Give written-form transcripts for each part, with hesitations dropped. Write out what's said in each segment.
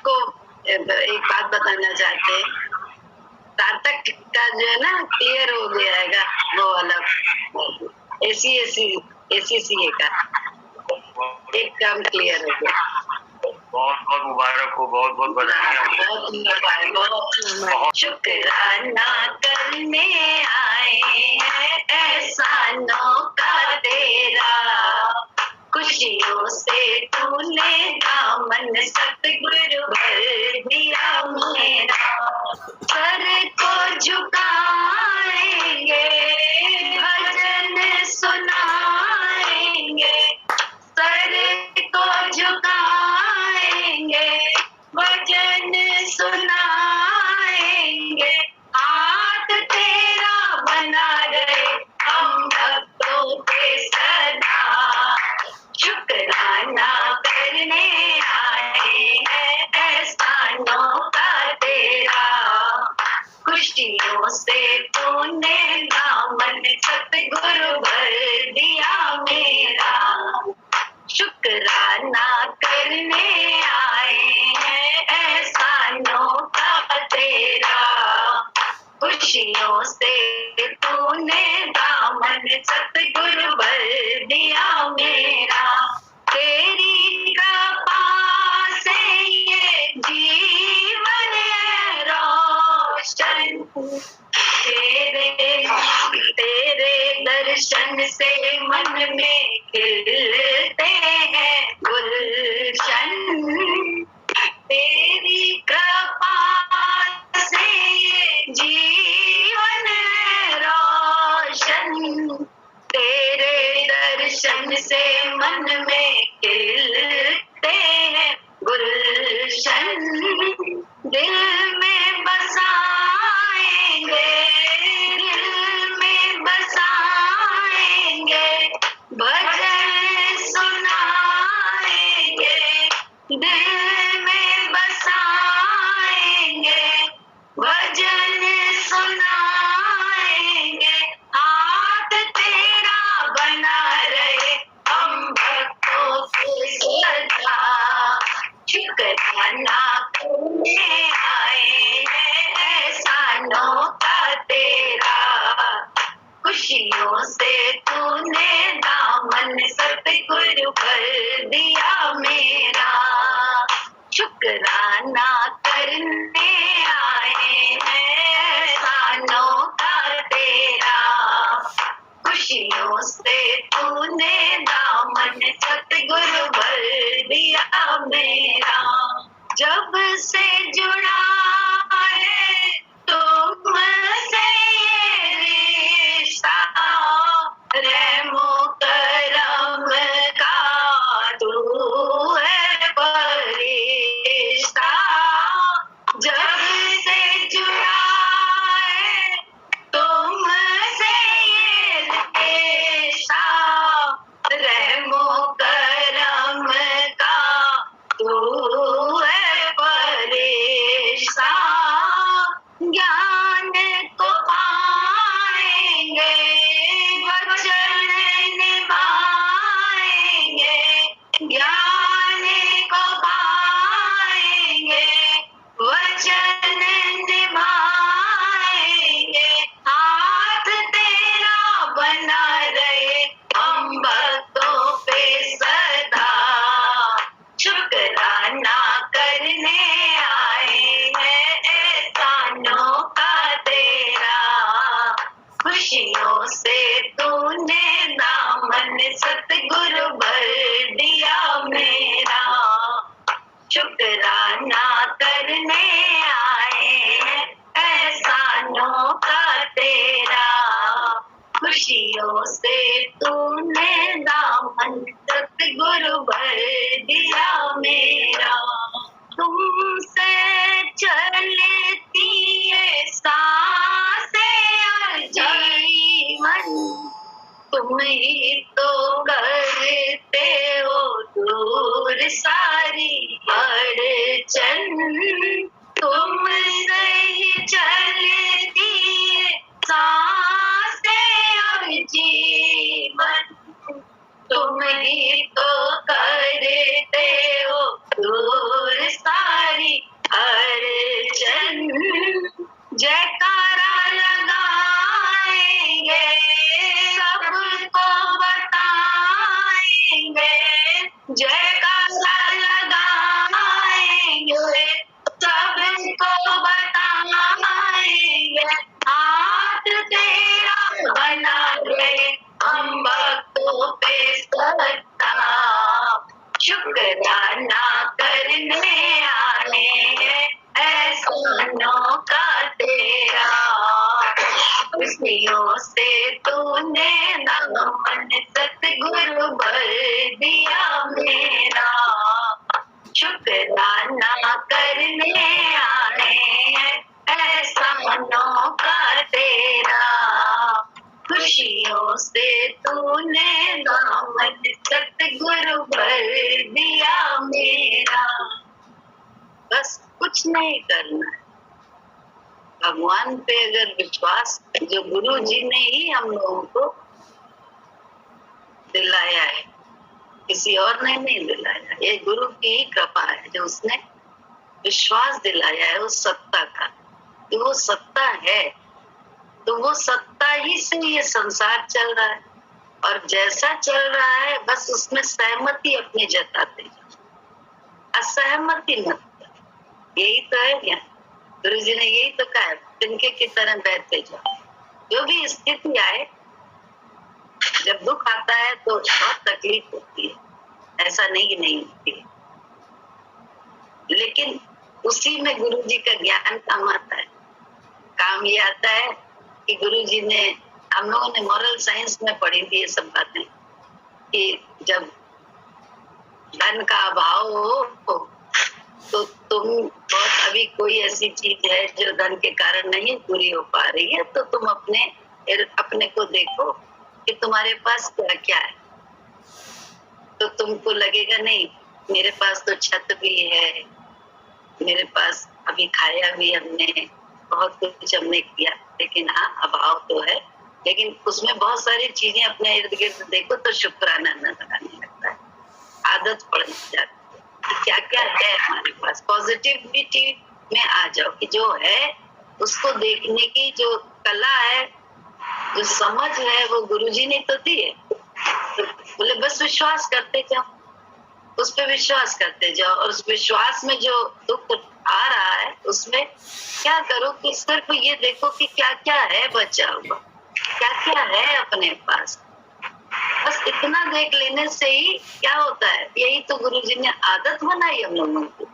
आपको एक बात बताना चाहते हैं, सार्थक का जो है ना क्लियर हो गया वो वाला ACCA का एक काम क्लियर हो गया। बहुत बहुत मुबारक हो, बहुत बहुत बधाई। शुक्राना करने आए हैं एहसानों का तेरा, खुशियों से तूने दामन सतगुरु भर दिया मेरा। सर को झुकाएंगे, भजन सुनाएंगे, सर को झुकाएंगे, भजन सुनाएंगे, हाथ तेरा बना रहे हम भक्तों के सदा। शुक्राना करने आए हैं एहसानों का तेरा, खुशियों से तूने दामन सतगुरु भर दिया मेरा। शुक्राना करने आए हैं एहसानों का तेरा, खुशियों से तूने दामन सतगुरु भर दिया मेरा। तेरी कृपा से ये जीवन है रोशन, तेरे दर्शन से मन में खिलते हैं गुलशन। तेरी कृपा से ये जीवन है रोशन, तेरे दर्शन से मन में खिलते हैं गुलशन। दिल में बसाएंगे, दिल में बसाएंगे, भजन सुनाएंगे, दिल में बसाएंगे, भजन सुनाएंगे, हाथ तेरा बना रहे हम भक्तों के सदा। शुक्राना करने आए हैं एहसानों का तेरा, खुशियों से तूने दामन सतगुरु भर दिया मेरा। शुक्राना करने आए हैं एहसानों का तेरा, खुशियों से तूने दामन सतगुरु भर दिया मेरा। जब से जुड़ा है तुमसे ये रिश्ता, रहमो करम का तू है फरिश्ता। जब से जुड़ा है तुमसे ये रिश्ता, रहमो करम का तू है फरिश्ता। ज्ञान को पाएंगे, वचन निभाएंगे, ज्ञान को पाएंगे, वचन निभाएंगे, हाथ तेरा बना रहे हम भक्तों पे सदा। शुक्राना करने आए हैं एहसानों का तेरा, खुशियों से तूने दामन सतगुरु भर दिया मेरा। शुक्राना करने आए हैं एहसानों का तेरा, खुशियों से तूने दामन सतगुरु भर दिया मेरा। तुमसे चलती ये सांसें और जीवन, तुम ही तो करते हो दूर सारी अड़चन। तुमसे ही चलती ये सांसें और जीवन, तुम ही तो करते हो दूर सारी लगाएंगे, सबको बताएंगे, हाथ तेरा बना रहे हम भक्तों पे सदा, शुक्राना करने आए हैं एहसानों का तेरा, खुशियों से तूने दामन सतगुरु भर दिया मेरा, शुक्राना करने आए हैं एहसानों का तेरा, खुशियों से तूने दामन सतगुरु भर दिया मेरा। बस कुछ नहीं करना है, भगवान पे अगर विश्वास, जो गुरु जी ने ही हम लोगों को दिलाया है, किसी और ने नहीं दिलाया, ये गुरु की ही कृपा है जो उसने विश्वास दिलाया है उस सत्ता का, कि वो सत्ता है, तो वो सत्ता ही से ये संसार चल रहा है, और जैसा चल रहा है बस उसमें सहमति अपनी जताते जाओ, असहमति मत, यही तो है क्या? गुरु जी ने यही तो कहा है, तिनके की तरह बैठते जाओ, जो भी स्थिति आए, जब दुख आता है तो बहुत तकलीफ होती है, ऐसा नहीं होती है, लेकिन उसी में गुरु जी का ज्ञान काम आता है। काम ये आता है कि गुरु जी ने, हम लोगों ने मॉरल साइंस में पढ़ी थी ये सब बातें, कि जब धन का अभाव हो तो तुम बहुत, अभी कोई ऐसी चीज है जो धन के कारण नहीं पूरी हो पा रही है, तो तुम अपने को देखो कि तुम्हारे पास क्या क्या है, तो तुमको लगेगा नहीं मेरे पास तो छत भी है, मेरे पास अभी खाया भी हमने, बहुत कुछ हमने किया, लेकिन हाँ अभाव तो है, लेकिन उसमें बहुत सारी चीजें अपने इर्द गिर्द देखो तो शुक्राना नजर आने लगता है, आदत पड़ जाती है क्या क्या है हमारे पास, पॉजिटिविटी में आ जाओ कि जो है उसको देखने की जो कला है, जो समझ है, वो गुरुजी ने तो दी है, तो बोले बस विश्वास करते जाओ, उस पर विश्वास करते जाओ, और उस विश्वास में जो दुख आ रहा है उसमें क्या करो कि सिर्फ ये देखो कि क्या क्या है बचा हुआ, क्या क्या है अपने पास, बस इतना देख लेने से ही क्या होता है, यही तो गुरुजी ने आदत बनाई हम लोगों को,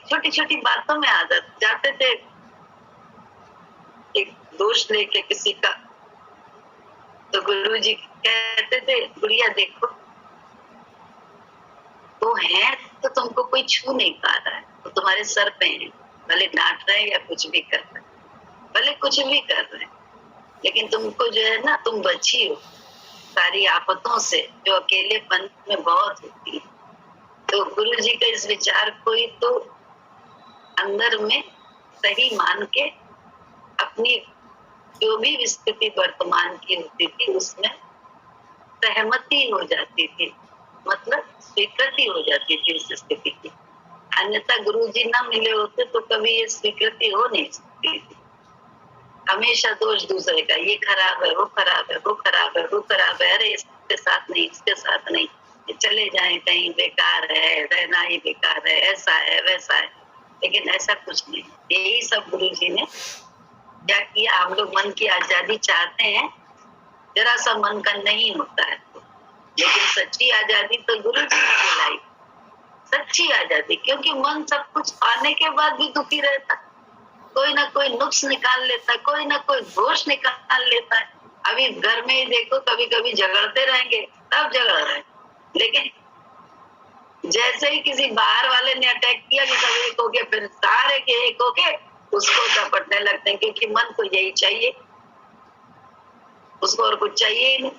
छोटी छोटी बातों में आदत। जाते थे एक दोष लेके किसी का, तो गुरुजी कहते थे गुड़िया देखो वो है तो तुमको कोई छू नहीं पा रहा है, तो तुम्हारे सर पे है, भले डांट रहे हैं या कुछ भी कर रहे हैं, भले कुछ भी कर रहे हैं, लेकिन तुमको जो है ना, तुम बची हो सारी आफतों से जो अकेलेपन में बहुत होती है। तो गुरु जी का इस विचार को ही तो अंदर में सही मान के अपनी जो भी स्थिति वर्तमान की होती थी उसमें सहमति हो जाती थी, मतलब स्वीकृति हो जाती थी उस स्थिति की। अन्यथा गुरु जी ना मिले होते तो कभी ये स्वीकृति हो नहीं सकती थी। हमेशा दोष दूसरे का, ये खराब है, वो खराब है, वो खराब है, वो खराब है, अरे इसके साथ नहीं, इसके साथ नहीं, चले जाएं कहीं, बेकार है, रहना ही बेकार है, ऐसा है वैसा है, लेकिन ऐसा कुछ नहीं। यही सब गुरु जी ने क्या किया, हम लोग मन की आजादी चाहते हैं, जरा सा मन का नहीं होता है, लेकिन सच्ची आजादी तो गुरु जी ने दिलाई, सच्ची आजादी, क्योंकि मन सब कुछ पाने के बाद भी दुखी रहता, कोई ना कोई नुक्स निकाल लेता है, कोई ना कोई दोष निकाल लेता है। अभी घर में ही देखो, कभी कभी झगड़ते रहेंगे, तब झगड़ रहे, लेकिन जैसे ही किसी बाहर वाले ने अटैक किया कि सब एक हो गए, फिर सारे के एक हो के उसको झपटने लगते हैं, क्योंकि मन को यही चाहिए, उसको और कुछ चाहिए ही नहीं।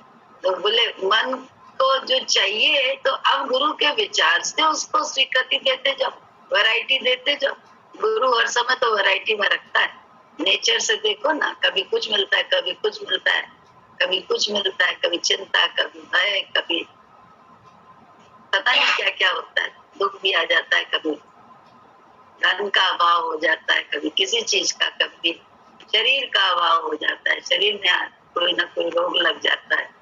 तो बोले मन को जो चाहिए, तो अब गुरु के विचार से उसको स्वीकृति देते जाओ, वैरायटी देते जाओ। गुरु हर समय तो वैरायटी में रखता है, नेचर से देखो ना, कभी कुछ मिलता है, कभी कुछ मिलता है, कभी कुछ मिलता है, कभी चिंता, कभी भय, कभी पता नहीं क्या क्या होता है, दुख भी आ जाता है, कभी धन का अभाव हो जाता है, कभी किसी चीज का, कभी शरीर का अभाव हो जाता है, शरीर में कोई ना कोई रोग लग जाता है।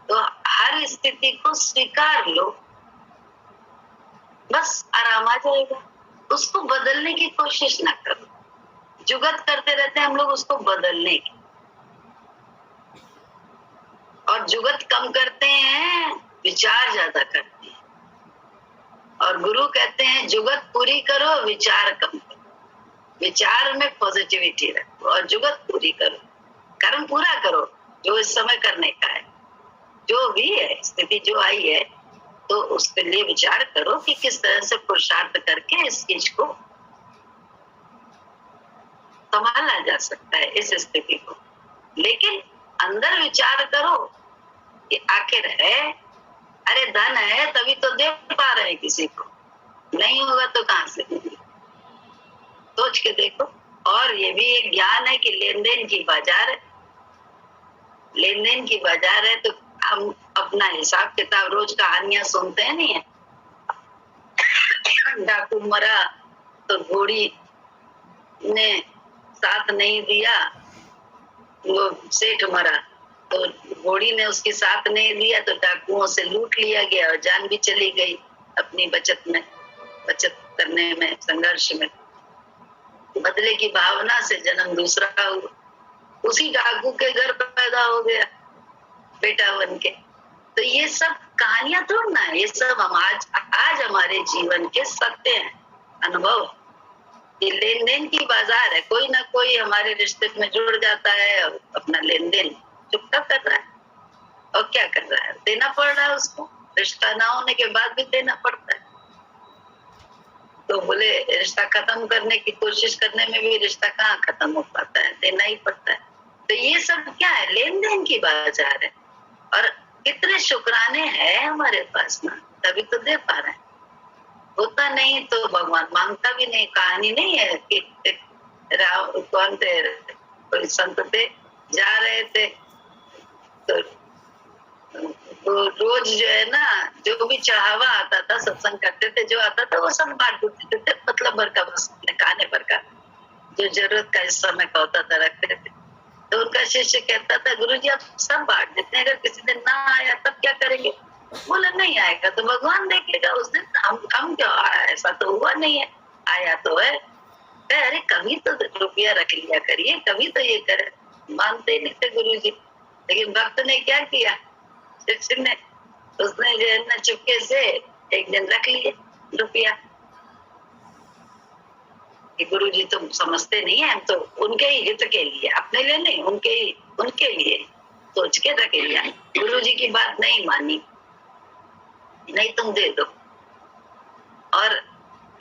तो हर स्थिति को स्वीकार लो, काम आ जाएगा। उसको बदलने की कोशिश ना करो। जुगत करते रहते हैं हम लोग उसको बदलने की, और जुगत कम करते हैं, विचार ज्यादा करते हैं। और गुरु कहते हैं जुगत पूरी करो, विचार कम करो। विचार में पॉजिटिविटी रखो और जुगत पूरी करो, कर्म पूरा करो जो इस समय करने का है। जो भी है स्थिति जो आई है, तो उसके लिए विचार करो कि किस तरह से पुरुषार्थ करके इस चीज को संभाला जा सकता है, इस स्थिति को। लेकिन अंदर विचार करो कि आखिर है, अरे धन है तभी तो दे पा रहे हैं किसी को, नहीं होगा तो कहां से देंगे। सोच के देखो। और ये भी एक ज्ञान है कि लेन देन की बाजार है। लेन देन की बाजार है तो हम अपना हिसाब किताब, रोज कहानियां सुनते हैं नहीं है, डाकू मरा तो घोड़ी ने साथ नहीं दिया, वो सेठ मरा तो घोड़ी ने उसकी साथ नहीं दिया, तो डाकुओं से लूट लिया गया और जान भी चली गई अपनी बचत करने में, संघर्ष में। बदले की भावना से जन्म दूसरा हुआ, उसी डाकू के घर पैदा हो गया बेटा बन के। तो ये सब कहानियां थोड़ी ना है, ये सब हम आज हमारे जीवन के सत्य हैं, अनुभव। ये लेन देन की बाजार है, कोई ना कोई हमारे रिश्ते में जुड़ जाता है और अपना लेन देन चुपता कर रहा है। और क्या कर रहा है, देना पड़ रहा है उसको, रिश्ता ना होने के बाद भी देना पड़ता है। तो बोले रिश्ता खत्म करने की कोशिश करने में भी रिश्ता कहाँ खत्म हो पाता है, देना ही पड़ता है। तो ये सब क्या है, लेन देन की बाजार है। और कितने शुक्राने हैं हमारे पास ना, तभी तो दे पा रहे हैं। होता नहीं तो भगवान मांगता भी नहीं। कहानी नहीं है कि कौन थे, कोई संत थे, जा रहे थे तो रोज जो है ना, जो भी चढ़ावा आता था, सत्संग करते थे, जो आता था वो सब बांट देते थे, मतलब भर का, बस खाने भर का, जो जरूरत का इस समय का होता था रखते थे। तो उनका शिष्य कहता था गुरुजी आप सब बांट देते हैं, अगर किसी दिन ना आया तब क्या करेंगे? बोला नहीं आएगा तो भगवान देखेगा उस दिन, हम क्यों आया, ऐसा तो हुआ नहीं है, आया तो है। अरे कभी तो रुपया रख लिया करिए, कभी तो ये करे। मानते नहीं थे गुरुजी। लेकिन भक्त ने क्या किया, शिष्य ने, उसने जो है ना चुपके से एक दिन रख लिए रुपया कि गुरुजी तुम समझते नहीं है, हम तो उनके ही हित के लिए, अपने लिए नहीं, उनके लिए सोच के रख लिया। गुरुजी की बात नहीं मानी, नहीं तुम दे दो। और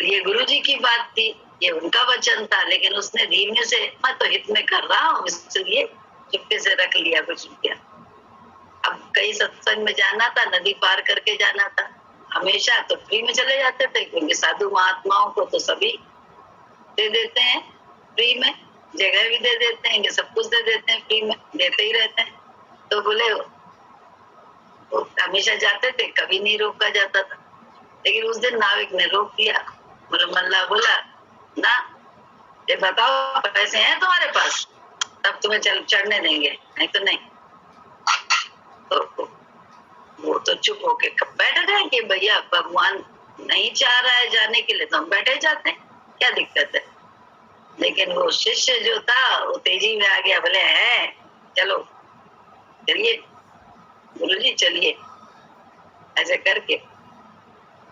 ये गुरुजी की बात थी, ये उनका वचन था, लेकिन उसने धीमे से, मैं तो हित में कर रहा हूँ इसलिए चुपके से रख लिया कुछ रुपया। अब कई सत्संग में जाना था, नदी पार करके जाना था, हमेशा तो फ्री में चले जाते थे, क्योंकि साधु महात्माओं को तो सभी दे देते हैं फ्री में, जगह भी दे देते हैं, सब कुछ दे देते हैं फ्री में, देते ही रहते हैं। तो बोले वो हमेशा जाते थे, कभी नहीं रोका जाता था। लेकिन उस दिन नाविक ने रोक दिया। बोले मल्ला बोला ना, ये बताओ पैसे हैं तुम्हारे पास, तब तुम्हें चढ़ने देंगे, नहीं तो नहीं। तो वो तो चुप होके बैठ गए कि भैया भगवान नहीं चाह रहा है जाने के लिए तो हम बैठे जाते हैं, क्या दिक्कत है। लेकिन वो शिष्य जो था वो तेजी में आ गया, बोले है चलो चलिए गुरुजी चलिए। ऐसे करके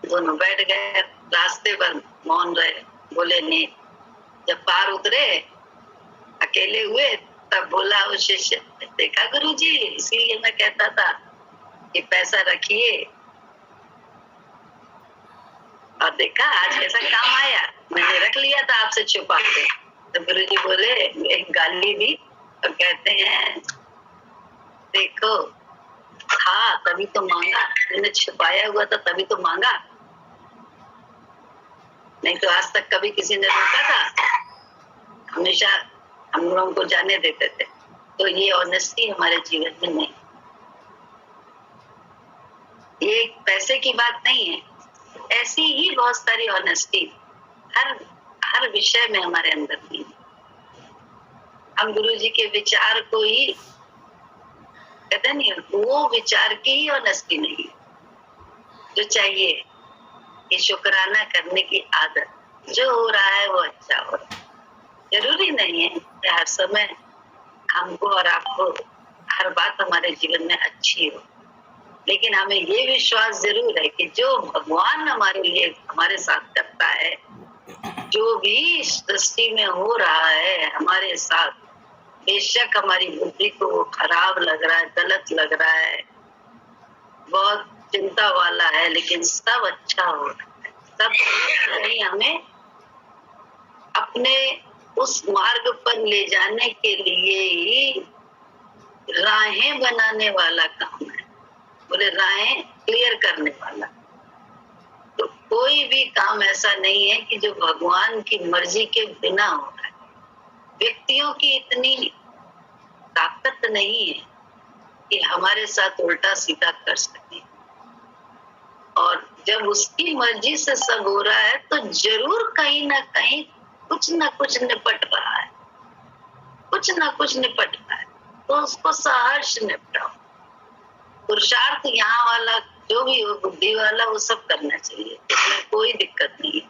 दोनों बैठ गए, रास्ते पर मौन रहे, बोले नहीं। जब पार उतरे, अकेले हुए, तब बोला वो शिष्य, देखा गुरुजी, इसीलिए मैं कहता था कि पैसा रखिए, और देखा आज कैसा काम आया, मैंने रख लिया था आपसे छुपा के। तो गुरुजी बोले, एक गाली दी और कहते हैं देखो, हाँ तभी तो मांगा, मैंने छुपाया हुआ था तभी तो मांगा, नहीं तो आज तक कभी किसी ने रोका था, हमेशा हम लोगों को जाने देते थे। तो ये ऑनेस्टी हमारे जीवन में नहीं, ये पैसे की बात नहीं है, ऐसी ही बहुत सारी ऑनेस्टी हर विषय में हमारे अंदर नहीं। हम गुरुजी के विचार को ही कहते नहीं, वो विचार की ही ऑनेस्टी नहीं जो चाहिए, कि शुक्राना करने की आदत, जो हो रहा है वो अच्छा हो रहा है। जरूरी नहीं है कि हर समय हमको और आपको हर बात हमारे जीवन में अच्छी हो, लेकिन हमें ये विश्वास जरूर है कि जो भगवान हमारे लिए हमारे साथ करता है, जो भी सृष्टि में हो रहा है हमारे साथ, बेशक हमारी बुद्धि को वो खराब लग रहा है, गलत लग रहा है, बहुत चिंता वाला है, लेकिन सब अच्छा हो रहा है। सब नहीं हमें अपने उस मार्ग पर ले जाने के लिए ही राहें बनाने वाला काम है, बोले राहें क्लियर करने वाला। तो कोई भी काम ऐसा नहीं है कि जो भगवान की मर्जी के बिना हो रहा है। व्यक्तियों की इतनी ताकत नहीं है कि हमारे साथ उल्टा सीधा कर सके, और जब उसकी मर्जी से सब हो रहा है तो जरूर कहीं ना कहीं कुछ ना कुछ निपट रहा है, कुछ ना कुछ निपट रहा है, तो उसको सहर्ष निपटाओ। पुरुषार्थ यहाँ वाला जो भी हो, बुद्धि वाला, वो सब करना चाहिए, इसमें कोई दिक्कत नहीं है,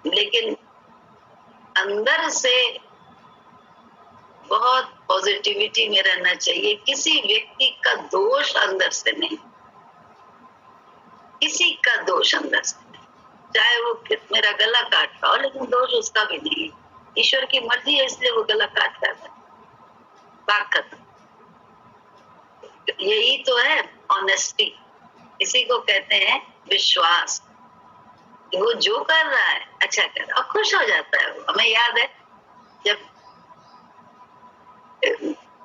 लेकिन अंदर से बहुत पॉजिटिविटी में रहना चाहिए। किसी व्यक्ति का दोष अंदर से नहीं, किसी का दोष अंदर से नहीं, चाहे वो मेरा गला काट रहा हो, लेकिन दोष उसका भी नहीं है, ईश्वर की मर्जी है इसलिए वो गला काट रहा है, बात खत्म। यही तो है ऑनेस्टी, इसी को कहते हैं विश्वास। वो जो कर रहा है अच्छा कर रहा है, और खुश हो जाता है वो। हमें याद है जब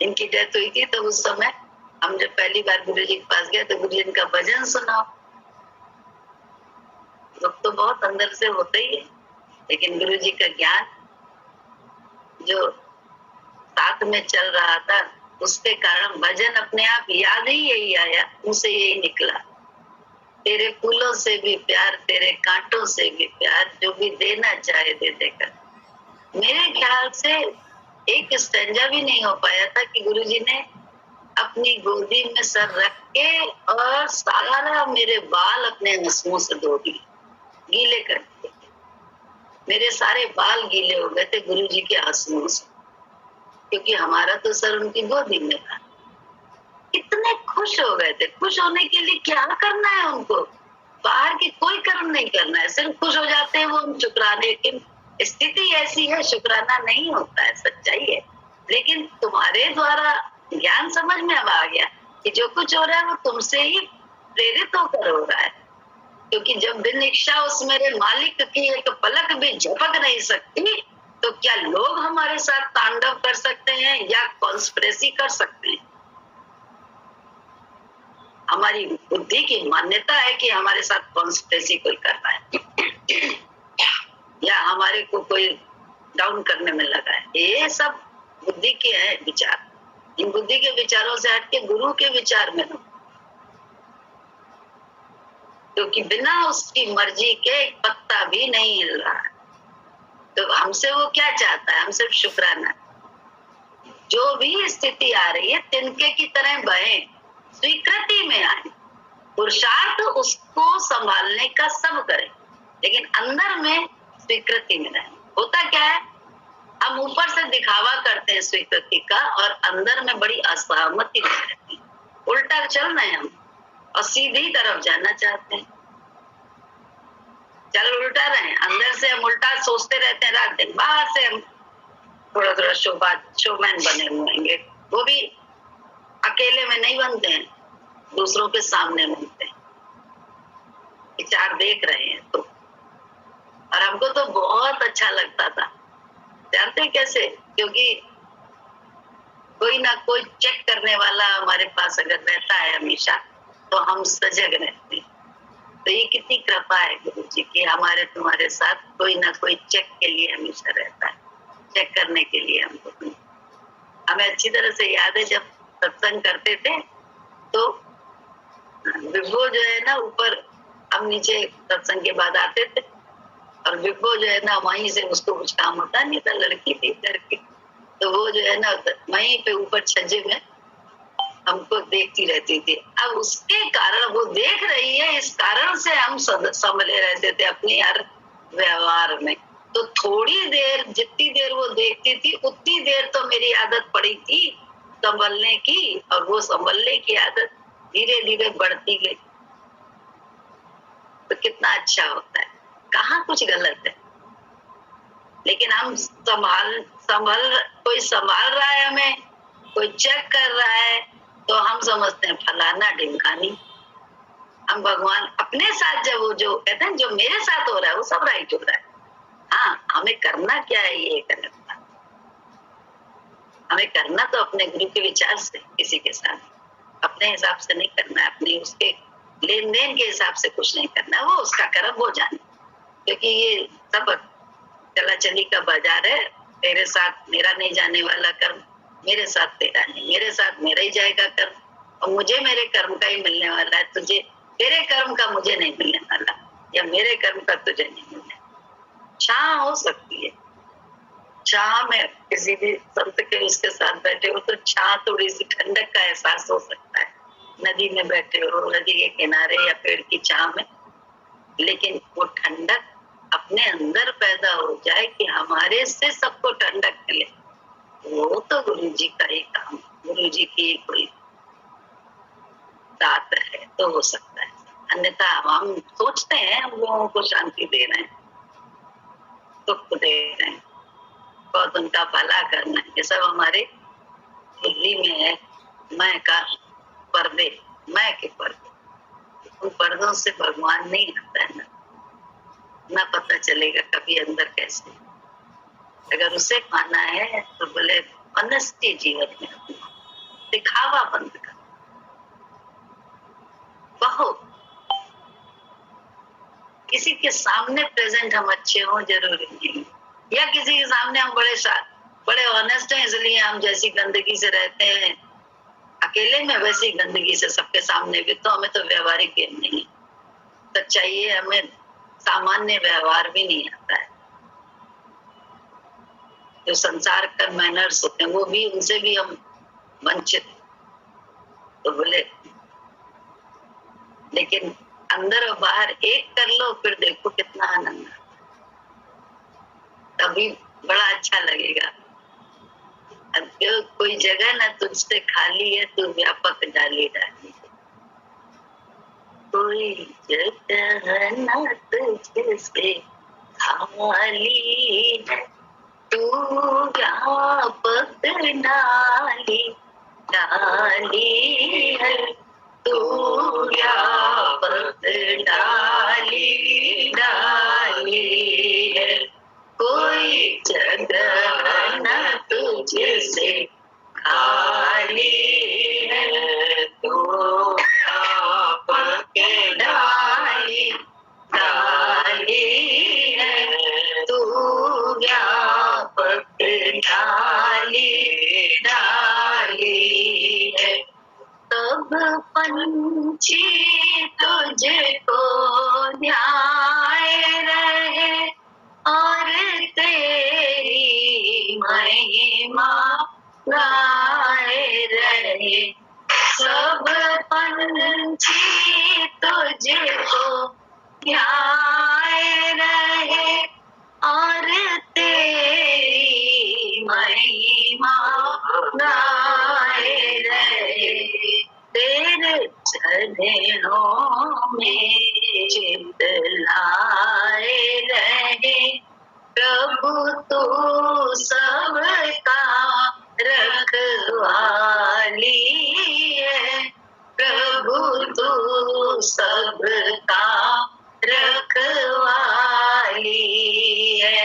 इनकी डेथ हुई थी, तो उस समय हम जब पहली बार गुरु जी के पास गए तो गुरु जी इनका भजन सुना। दुख तो बहुत अंदर से होता ही है, लेकिन गुरु जी का ज्ञान जो साथ में चल रहा था, उसके कारण भजन अपने आप याद ही यही आया, उनसे यही निकला, तेरे फूलों से भी प्यार, तेरे कांटों से भी प्यार, जो भी देना चाहे दे देकर। मेरे ख्याल से एक स्टैंजा भी नहीं हो पाया था कि गुरुजी ने अपनी गोदी में सर रख के और सारा मेरे बाल अपने नसों से धो दिए, गीले कर दिए। मेरे सारे बाल गीले हो गए थे गुरुजी के आंसुओं से, क्योंकि हमारा तो सर उनकी गोदी में था। इतने खुश हो गए थे। खुश होने के लिए क्या करना है उनको, बाहर की कोई कर्म नहीं करना है, सिर्फ खुश हो जाते हैं वो हम शुक्राने। लेकिन स्थिति ऐसी है, शुक्राना नहीं होता है, सच्चाई है। लेकिन तुम्हारे द्वारा ज्ञान समझ में अब आ गया कि जो कुछ हो रहा है वो तुमसे ही प्रेरित होकर हो रहा है, क्योंकि जब बिन इच्छा उस मेरे मालिक की एक पलक भी झपक नहीं सकती, तो क्या लोग हमारे साथ तांडव कर सकते हैं या कॉन्स्पिरेसी कर सकते हैं? हमारी बुद्धि की मान्यता है कि हमारे साथ कॉन्स्पिरेसी कोई कर रहा है या हमारे को कोई डाउन करने में लगा है। ये सब बुद्धि के हैं विचार। इन बुद्धि के विचारों से हटके गुरु के विचार में हो, क्योंकि बिना उसकी मर्जी के एक पत्ता भी नहीं हिल रहा है। तो हमसे वो क्या चाहता है? हम सिर्फ शुक्राना, जो भी स्थिति आ रही है तिनके की तरह बहे, स्वीकृति में आए, पुरुषार्थ उसको संभालने का सब करें, लेकिन अंदर में स्वीकृति में रहे। होता क्या है, हम ऊपर से दिखावा करते हैं स्वीकृति का और अंदर में बड़ी असहमति रहती है। उल्टा चल रहे हैं हम और सीधी तरफ जाना चाहते हैं, चल उल्टा रहे हैं, अंदर से हम उल्टा सोचते रहते हैं रात दिन, बाहर से हम थोड़ा थोड़ा शोमैन बने हुए हैं। वो भी अकेले में नहीं बनते हैं, दूसरों के सामने बनते हैं, विचार देख रहे हैं तो। और हमको तो बहुत अच्छा लगता था, जानते कैसे? क्योंकि कोई ना कोई चेक करने वाला हमारे पास अगर रहता है हमेशा, तो हम सजग रहते हैं। तो ये कितनी कृपा है गुरु जी की, हमारे तुम्हारे साथ कोई ना कोई चेक के लिए हमेशा रहता है, चेक करने के लिए हमको। हमें अच्छी तरह से याद है जब सत्संग करते थे तो विभो जो है ना ऊपर, हम नीचे सत्संग के बाद आते थे और विभो जो है ना वहीं से, उसको कुछ काम होता नहीं था, लड़की थी लड़की, तो वो जो है ना वहीं पे ऊपर छज्जे में हमको देखती रहती थी। अब उसके कारण वो देख रही है, इस कारण से हम संभले रहते थे अपनी हर व्यवहार में। तो थोड़ी देर, जितनी देर वो देखती थी उतनी देर तो मेरी आदत पड़ी थी संभलने की, और वो संभलने की आदत धीरे धीरे बढ़ती गई। तो कितना अच्छा होता है, कहाँ कुछ गलत है। लेकिन हम कोई संभाल रहा है हमें, कोई चेक कर रहा है, तो हम समझते हैं फलाना ढिमकानी। हम भगवान अपने साथ, जब वो जो कहते हैं जो मेरे साथ हो रहा है वो सब राइट हो रहा है। हाँ, हमें करना क्या है ये करना, हमें करना तो अपने गुरु के विचार से, किसी के साथ अपने हिसाब से नहीं करना है, अपने उसके लेन देन के हिसाब से कुछ नहीं करना है। वो उसका कर्म वो जाने, क्योंकि ये सब चला चली का बाजार है। तेरे साथ मेरा नहीं जाने वाला कर्म, मेरे साथ तेरा नहीं, मेरे साथ मेरा ही जाएगा कर्म, और मुझे मेरे कर्म का ही मिलने वाला है, तुझे तेरे कर्म का मुझे नहीं मिलने वाला, या मेरे कर्म का तुझे नहीं मिलने। छाह हो सकती है, छाह में किसी भी संत के उसके साथ बैठे हो तो छाह, थोड़ी सी ठंडक का एहसास हो सकता है। नदी में बैठे हो, नदी के किनारे या पेड़ की छाह में, लेकिन वो ठंडक अपने अंदर पैदा हो जाए कि हमारे से सबको ठंडक मिले, वो तो गुरु जी का ही काम, गुरु जी की कोई दात है तो हो सकता है। अन्यथा हम सोचते हैं हम लोगों को शांति दे रहे हैं, सुख दे रहे हैं, बहुत उनका भला करना है, ये सब हमारे बुद्धि में है। मैं का पर्दे, मैं के पर्दे, उन पर्दों से भगवान नहीं आता है ना पता चलेगा कभी अंदर कैसे। अगर उसे पाना है तो बोले ऑनेस्टी जीवन में दिखावा बंद कर। बहुत किसी के सामने प्रेजेंट हम अच्छे हों जरूरी नहीं, या किसी के सामने हम बड़े ऑनेस्ट हैं इसलिए हम जैसी गंदगी से रहते हैं अकेले में वैसी गंदगी से सबके सामने भी, तो हमें तो व्यवहारिक गेम नहीं सच्चाई है, हमें सामान्य व्यवहार भी नहीं आता है। जो संसार का मैनर्स होते हैं वो भी, उनसे भी हम वंचित। तो बोले लेकिन अंदर और बाहर एक कर लो, फिर देखो कितना आनंद, तभी बड़ा अच्छा लगेगा। अब कोई जगह ना तुझसे खाली है, तू व्यापक डाली डाली, कोई जगह ना तुझसे खाली है, तू व्यापक डाली डाली है, तू व्यापक डाली डाली है, कोई जगह न तुझसे खाली है, तू व्यापक डाली डाली है, तू व्यापक डाली डाली है। सब पंछी तुझको ध्याए रहे और तेरी महिमा गाए रहे, सब पंछी तुझको ध्याए रहे और तेरी महिमा गाए रहे, तेरे चरणों में चित लाए रहे, प्रभु तू सबका रखवाली है, प्रभु तू सबका रखवाली है,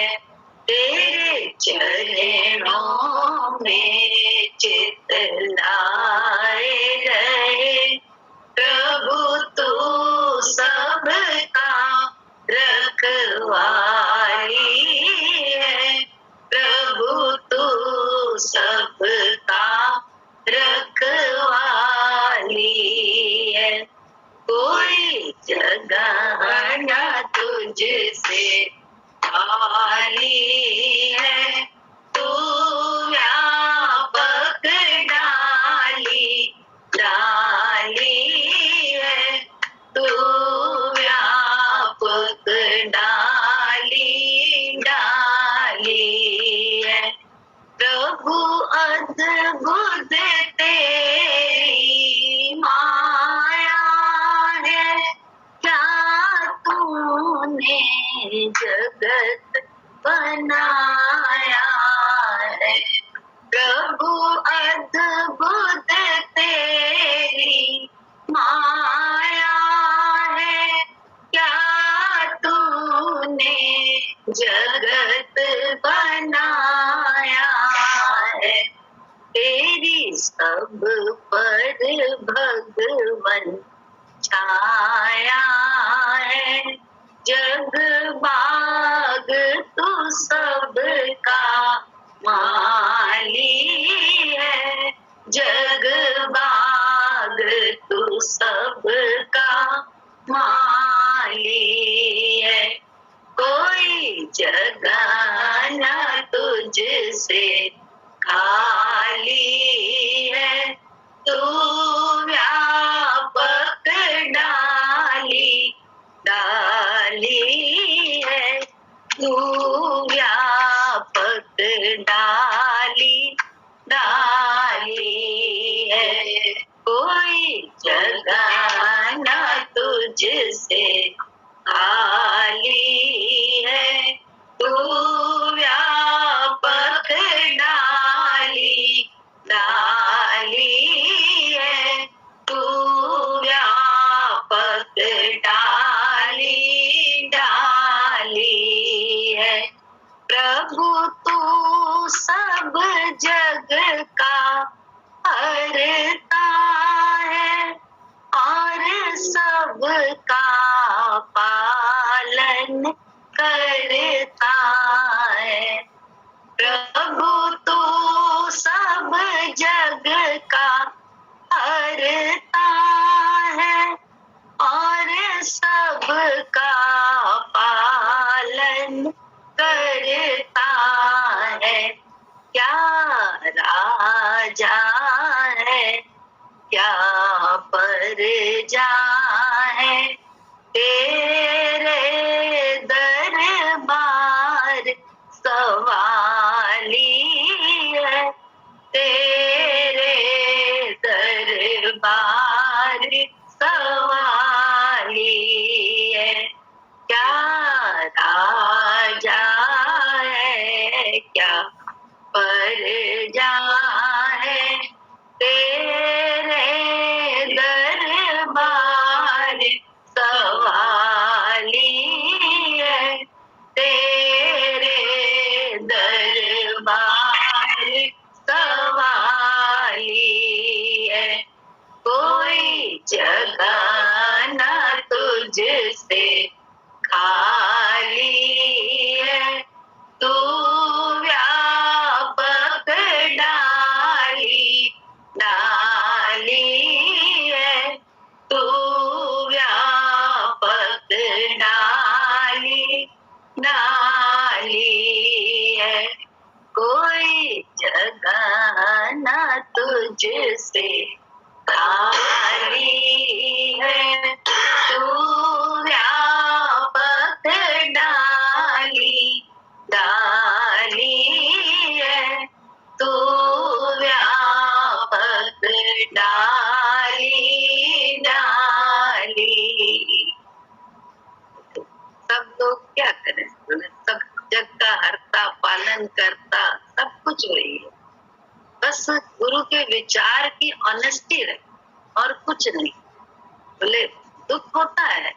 तेरे चरणों में चित लाए रहे, प्रभु तू सबका रखवाली है, प्रभु तू सबका रखवाली है, कोई जगह न तुझसे खाली है, तू व्यापक डाली जगत बनाया है। प्रभु अद्भुत तेरी माया है, क्या तूने जगत बनाया है। तेरी सब पर भगवन छाया है। जग बाग तू सबका माली है। जग बाग तू सबका माली है। कोई जगह न तुझसे खाली है। तू व्यापक डाली डाली है। तू व्यापक डाली डाली है। कोई जगह न तुझसे खाली है। तू व्यापक डाली डाली है। तू व्यापक डाली डाली है। प्रभु तू सब जग का हरता है और सबका पालन करता है। प्रभु तू सब जग का हरता है और सबका पालन करता है। क्या राजा है, क्या प्रजा है, तेरे दरबार सवाली है। तेरे दरबार सवाली है। क्या राजा है, क्या प्रजा है, तेरे दरबार सवाली है। तेरे दरबार सवाली है। कोई जगह न तुझसे खाली है। तू व्यापक डाली डाली है। तू व्यापक डाली डाली है। कोई जगह न तुझसे खाली है। तू व्यापक डाली डाली है। तू व्यापक डाली डाली। सब लोग क्या करें, सब जग का हरता पालन करता सब कुछ वही है। बस गुरु के विचार की ऑनेस्टी रहे और कुछ नहीं। बोले दुख होता है,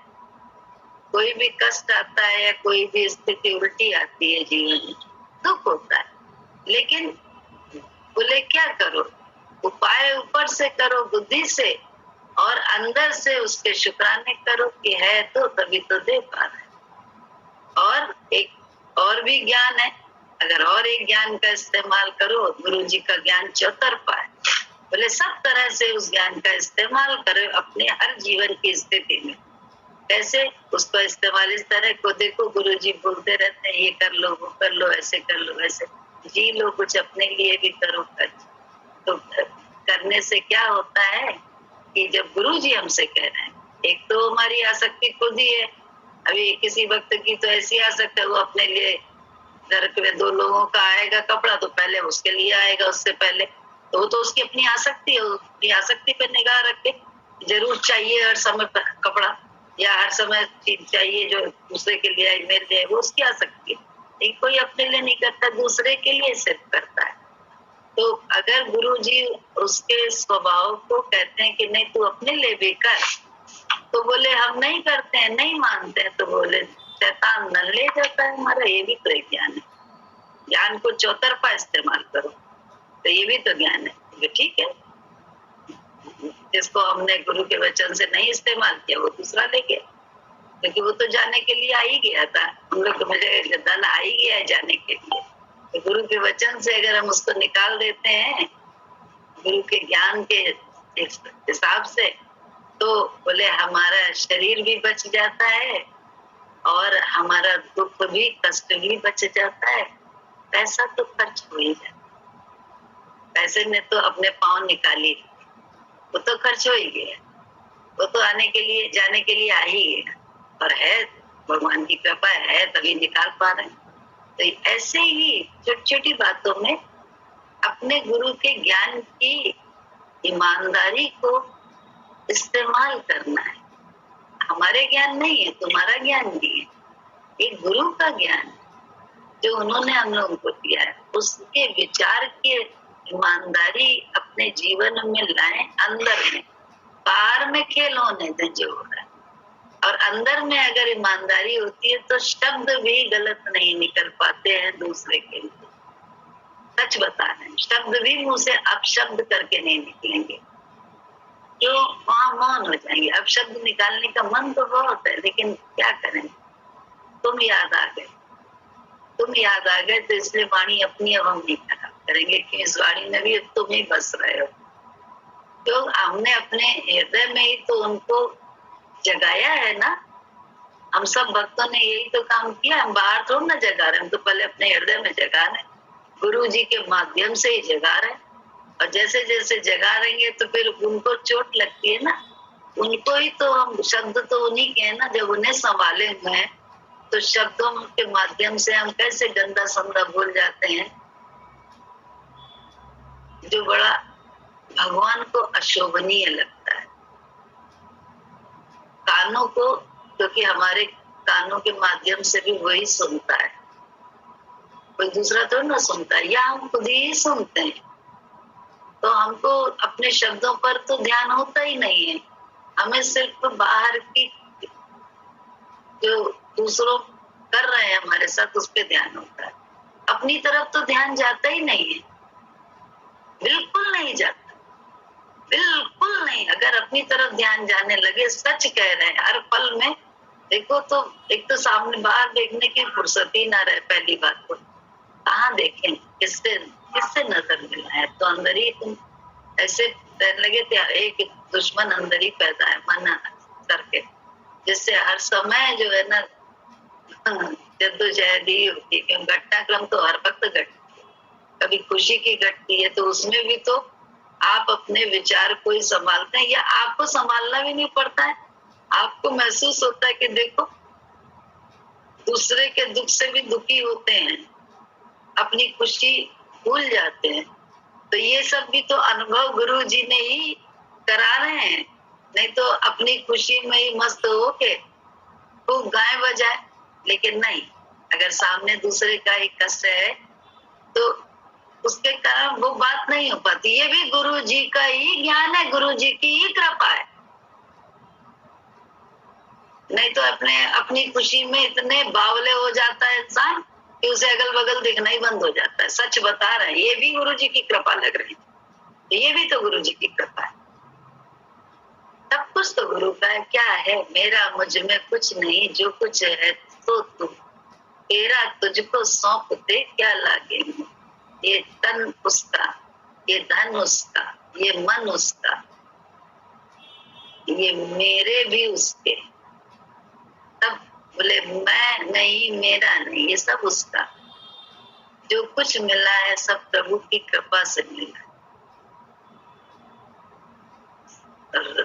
कोई भी कष्ट आता है या कोई भी स्थिति उल्टी आती है जीवन में, दुख होता है, लेकिन बोले क्या करो, उपाय ऊपर से करो बुद्धि से और अंदर से उसके शुक्राने करो कि है तो तभी तो दे पा रहे। और एक और भी ज्ञान है, अगर और एक ज्ञान का इस्तेमाल करो, गुरु जी का ज्ञान चौतरफा है। बोले सब तरह से उस ज्ञान का इस्तेमाल करो अपने हर जीवन की स्थिति में। कैसे उसको इस्तेमाल, इस तरह को देखो गुरु जी बोलते रहते हैं ये कर लो वो कर लो ऐसे कर लो वैसे जी लो, कुछ अपने लिए भी करो। तो करने से क्या होता है कि जब गुरु जी हमसे कह रहे हैं, एक तो हमारी आसक्ति खुद ही है। अभी किसी वक्त की तो ऐसी आसक्ति है, वो अपने लिए घर के 2 लोगों का आएगा कपड़ा तो पहले उसके लिए आएगा, उससे पहले तो वो तो उसकी अपनी आसक्ति है। अपनी आसक्ति पर निगाह रख के जरूर चाहिए हर समय पर कपड़ा, या हर समय चीज चाहिए जो दूसरे के लिए मेरे लिए वो उसकी आ सकती है, लेकिन कोई अपने लिए नहीं करता, दूसरे के लिए सिर्फ करता है। तो अगर गुरुजी उसके स्वभाव को कहते हैं कि नहीं तू अपने लिए भी कर, तो बोले हम नहीं करते हैं, नहीं मानते हैं, तो बोले शैतान न ले जाता है हमारा। ये भी तो एक ज्ञान है, ज्ञान को चौतरफा इस्तेमाल करो, तो ये भी तो ज्ञान है। तो ठीक है, जिसको हमने गुरु के वचन से नहीं इस्तेमाल किया वो दूसरा ले गया, क्योंकि वो तो जाने के लिए आ ही गया था। हम लोग मुझे धन आ ही गया है जाने के लिए, तो गुरु के वचन से अगर हम उसको निकाल देते हैं गुरु के ज्ञान के हिसाब से, तो बोले हमारा शरीर भी बच जाता है और हमारा दुख भी, कष्ट भी बच जाता है। पैसा तो खर्च हो ही जाता, पैसे ने तो अपने पाँव निकाली, वो तो खर्च हो ही गया, वो तो आने के लिए जाने के लिए आ ही गया, और है भगवान की कृपा है तभी निकाल पा रहे हैं। तो ऐसे ही छोटी छोटी बातों में अपने गुरु के ज्ञान की ईमानदारी को इस्तेमाल करना है। हमारे ज्ञान नहीं है, तुम्हारा ज्ञान नहीं है, ये गुरु का ज्ञान जो उन्होंने हम लोगों को दिया है, उसके विचार की ईमानदारी अपने जीवन में लाएं। अंदर में, बाहर में खेल होने दें जो हो रहा है, और अंदर में अगर ईमानदारी होती है तो शब्द भी गलत नहीं निकल पाते हैं दूसरे के लिए। सच बता रहे हैं, शब्द भी मुंह से अपशब्द करके नहीं निकलेंगे, जो वहां मौन हो जाएंगे। अब शब्द निकालने का मन तो बहुत है, लेकिन क्या करें, तुम याद आ गए, तुम याद आ गए, तो इसलिए वाणी अपनी अब हम नहीं खराब करेंगे कि इस वाणी में भी तुम ही बस रहे हो। तो हमने अपने हृदय में ही तो उनको जगाया है ना। हम सब भक्तों ने यही तो काम किया, हम बाहर थोड़ा ना जगा रहे, हम तो पहले अपने हृदय में जगा रहे, गुरु जी के माध्यम से ही जगा रहे। और जैसे जैसे जगा रहेंगे तो फिर उनको चोट लगती है ना, उनको ही तो हम, शब्द तो उन्हीं के हैं ना, जब उन्हें संभाले हुए हैं तो शब्दों के माध्यम से हम कैसे गंदा संदा भूल जाते हैं, जो बड़ा भगवान को अशोभनीय लगता है। कानों को, क्योंकि हमारे कानों के माध्यम से भी वही सुनता है, कोई दूसरा तो ना सुनता है, या हम खुद ही सुनते हैं। तो हमको अपने शब्दों पर तो ध्यान होता ही नहीं है, हमें सिर्फ बाहर की जो दूसरों कर रहे हैं हमारे साथ उस पर ध्यान होता है। अपनी तरफ तो ध्यान जाता ही नहीं है, बिल्कुल नहीं जाता, बिल्कुल नहीं। अगर अपनी तरफ ध्यान जाने लगे, सच कह रहे हैं, हर पल में देखो तो एक तो सामने बाहर देखने की फुर्सत ही ना रहे। पहली बात तो कहाँ देखें, किससे किससे नजर मिलाए, तो अंदर ही तुम ऐसे कहने लगे थे, एक दुश्मन अंदर ही पैदा है मन करके, जिससे हर समय जो है ना जद्दोजहद ही होती है, क्योंकि घटनाक्रम तो हर वक्त घटती है। कभी खुशी की घटती है तो उसमें भी तो आप अपने विचार को ही संभालते हैं, या आपको संभालना भी नहीं पड़ता है, आपको महसूस होता है कि देखो दूसरे के दुख से भी दुखी होते हैं, अपनी खुशी भूल जाते हैं। तो ये सब भी तो अनुभव गुरु जी ने ही करा रहे हैं, नहीं तो अपनी खुशी में ही मस्त होके खूब गाय बजाए। लेकिन नहीं, अगर सामने दूसरे का ही कष्ट है तो उसके कारण वो बात नहीं हो पाती। ये भी गुरु जी का ही ज्ञान है, गुरु जी की ही कृपा है। नहीं तो अपनी खुशी में इतने बावले हो जाता है इंसान कि उसे अगल बगल दिखना ही बंद हो जाता है। सच बता रहे हैं, ये भी गुरु जी की कृपा लग रही है, ये भी तो गुरु जी की कृपा है। सब कुछ तो गुरु का है। क्या है मेरा मुझ में कुछ नहीं, जो कुछ है तो तू, तेरा तुझको सौंप दे क्या लागे। ये तन उसका, ये धन उसका, ये मन उसका, ये मेरे भी उसके। तब बोले मैं नहीं, मेरा नहीं, ये सब उसका। जो कुछ मिला है सब प्रभु की कृपा से मिला है।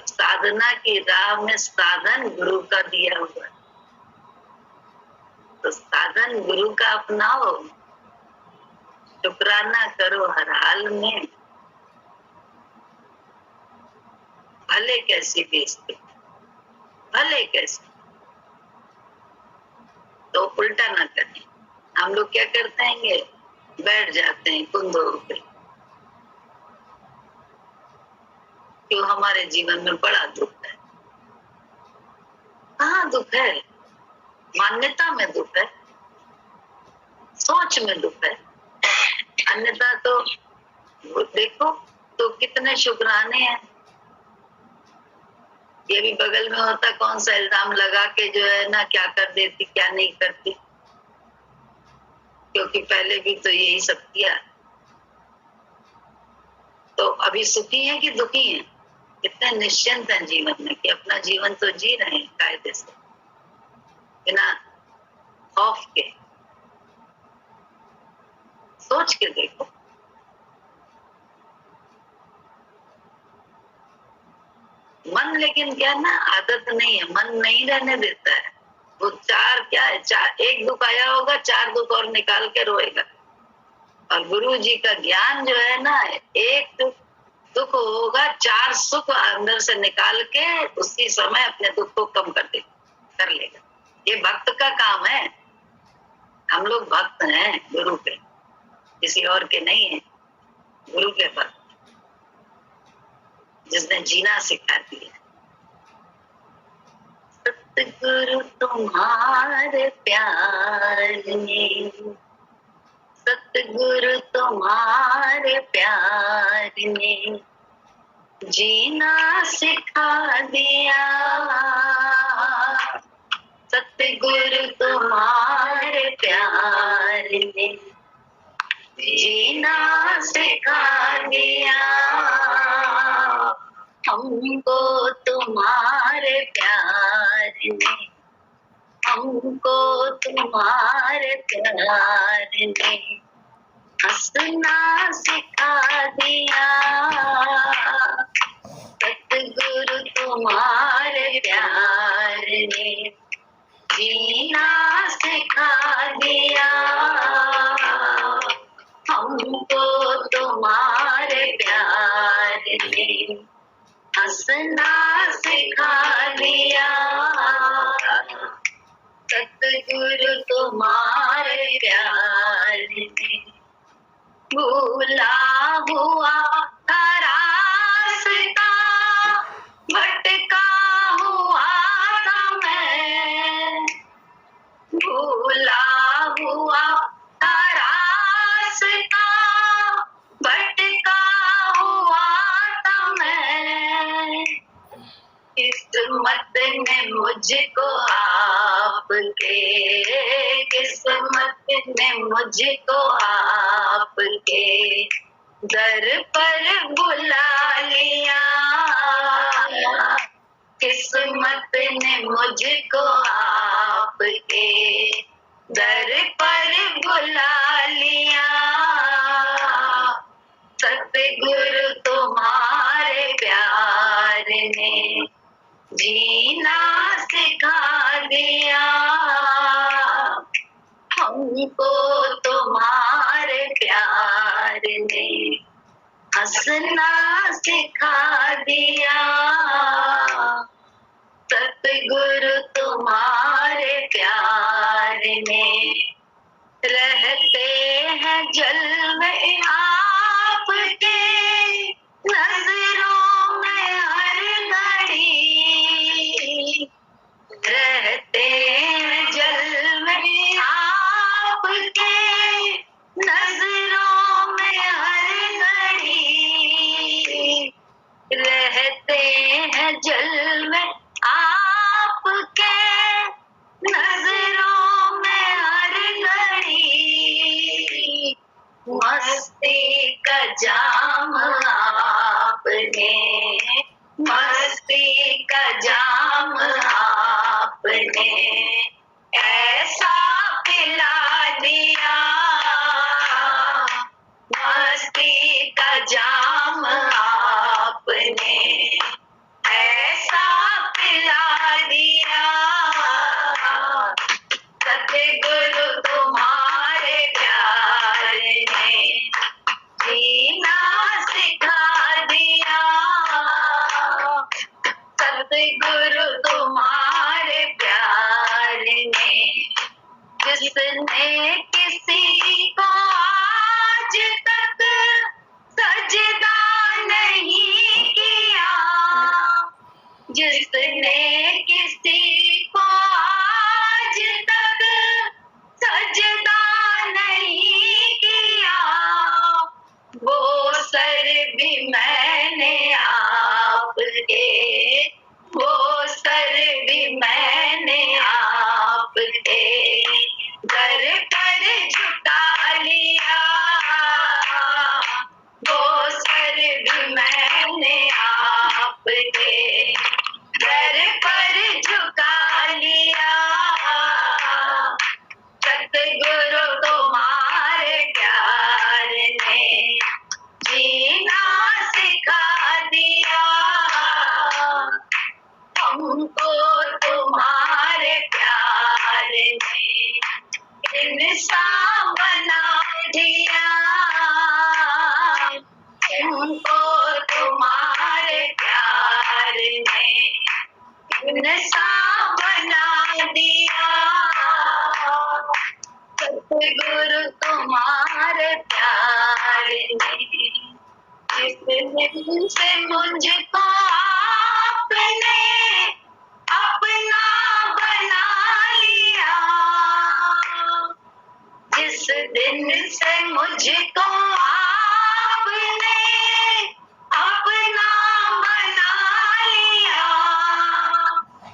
साधना की राह में साधन गुरु का दिया हुआ है, तो साधन गुरु का अपनाओ, शुक्राना करो हर हाल में, भले कैसी भी स्थिति, भले कैसे, तो उल्टा ना करें। हम लोग क्या करते हैं, बैठ जाते हैं कुंदों पे। क्यों? हमारे जीवन में बड़ा दुख है। कहाँ दुख है? मान्यता में दुख है, सोच में दुख है। अन्यथा तो देखो तो कितने शुक्राने हैं। ये भी बगल में होता, कौन सा इल्जाम लगा के जो है ना क्या कर देती क्या नहीं करती, क्योंकि पहले भी तो यही सब किया। तो अभी सुखी है कि दुखी है? कितने निश्चिंत हैं जीवन में कि अपना जीवन तो जी रहे हैं कायदे से, बिना खौफ के। सोच के देखो। मन लेकिन क्या ना, आदत नहीं है, मन नहीं रहने देता है। वो चार क्या है, एक दुख आया होगा, चार दुख और निकाल के रोएगा। और गुरु जी का ज्ञान जो है ना, एक दुख होगा, चार सुख अंदर से निकाल के उसी समय अपने दुख को कम कर लेगा। ये भक्त का काम है। हम लोग भक्त हैं गुरु के, किसी और के नहीं है। गुरु के भक्त, जिसने जीना सिखा दिया। सतगुरु तुम्हारे प्यार ने, सतगुरु तुम्हारे प्यार ने जीना सिखा दिया। सतगुरु तुम्हारे प्यार ने जीना सिखा दिया। हमको तुम्हारे प्यार ने, हमको तुम्हारे प्यार ने हंसना सिखा दिया। सतगुरु तुम्हारे प्यार ने जीना सिखा दिया। हमको तुम्हारे प्यार ने हंसना सिखा दिया। सतगुरु तुम्हारे प्यार ने भूला हुआ था रास्ता, भटका हुआ था मैं। भूला हुआ था रास्ता, भटका हुआ था मैं। किस्मत ने मुझको आपके, किस्मत ने मुझको आपके दर पर बुला लिया। किस्मत ने मुझको आपके दर पर बुला लिया। सतगुरु तुम्हारे प्यार ने जीना सिखा दिया। हमको तुम्हारे प्यार ने हंसना सिखा दिया। सतगुरु तुम्हारे प्यार ने रहते हैं जलवे आपके नजरों में हर घड़ी। रहते हैं जलवे आपके नजरों में हर घड़ी। रहते हैं जलवे आपके जिसने किसी को आज तक सजदा नहीं किया, जिसने किसी को आज तक सजदा नहीं किया, वो सर भी मैंने आपके, वो सर भी मैंने आपके दर पर झुका लिया, वो सर भी मैंने आपके दर पर झुका लिया। सतगुरु तुम्हारे प्यार ने जीना सिखा दिया, हमको तुम्हारे प्यार ने इंसान बना दिया, हमको तुम्हारे प्यार ने इंसान बना दिया। सतगुरु तुम्हारे प्यार ने जिस दिन से मुझको आपने अपना बना लिया, जिस दिन से मुझको आपने अपना बना लिया,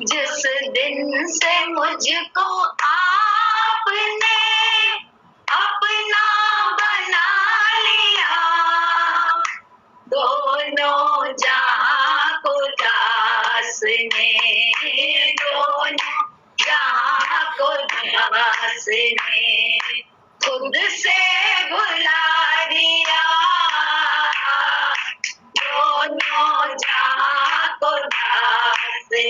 जिस दिन से मुझको आपने अपना बना लिया, दोनों जहां को दास ने, दोनों जहां को दास ने खुद से भुला दिया, दोनों जहां को दास ने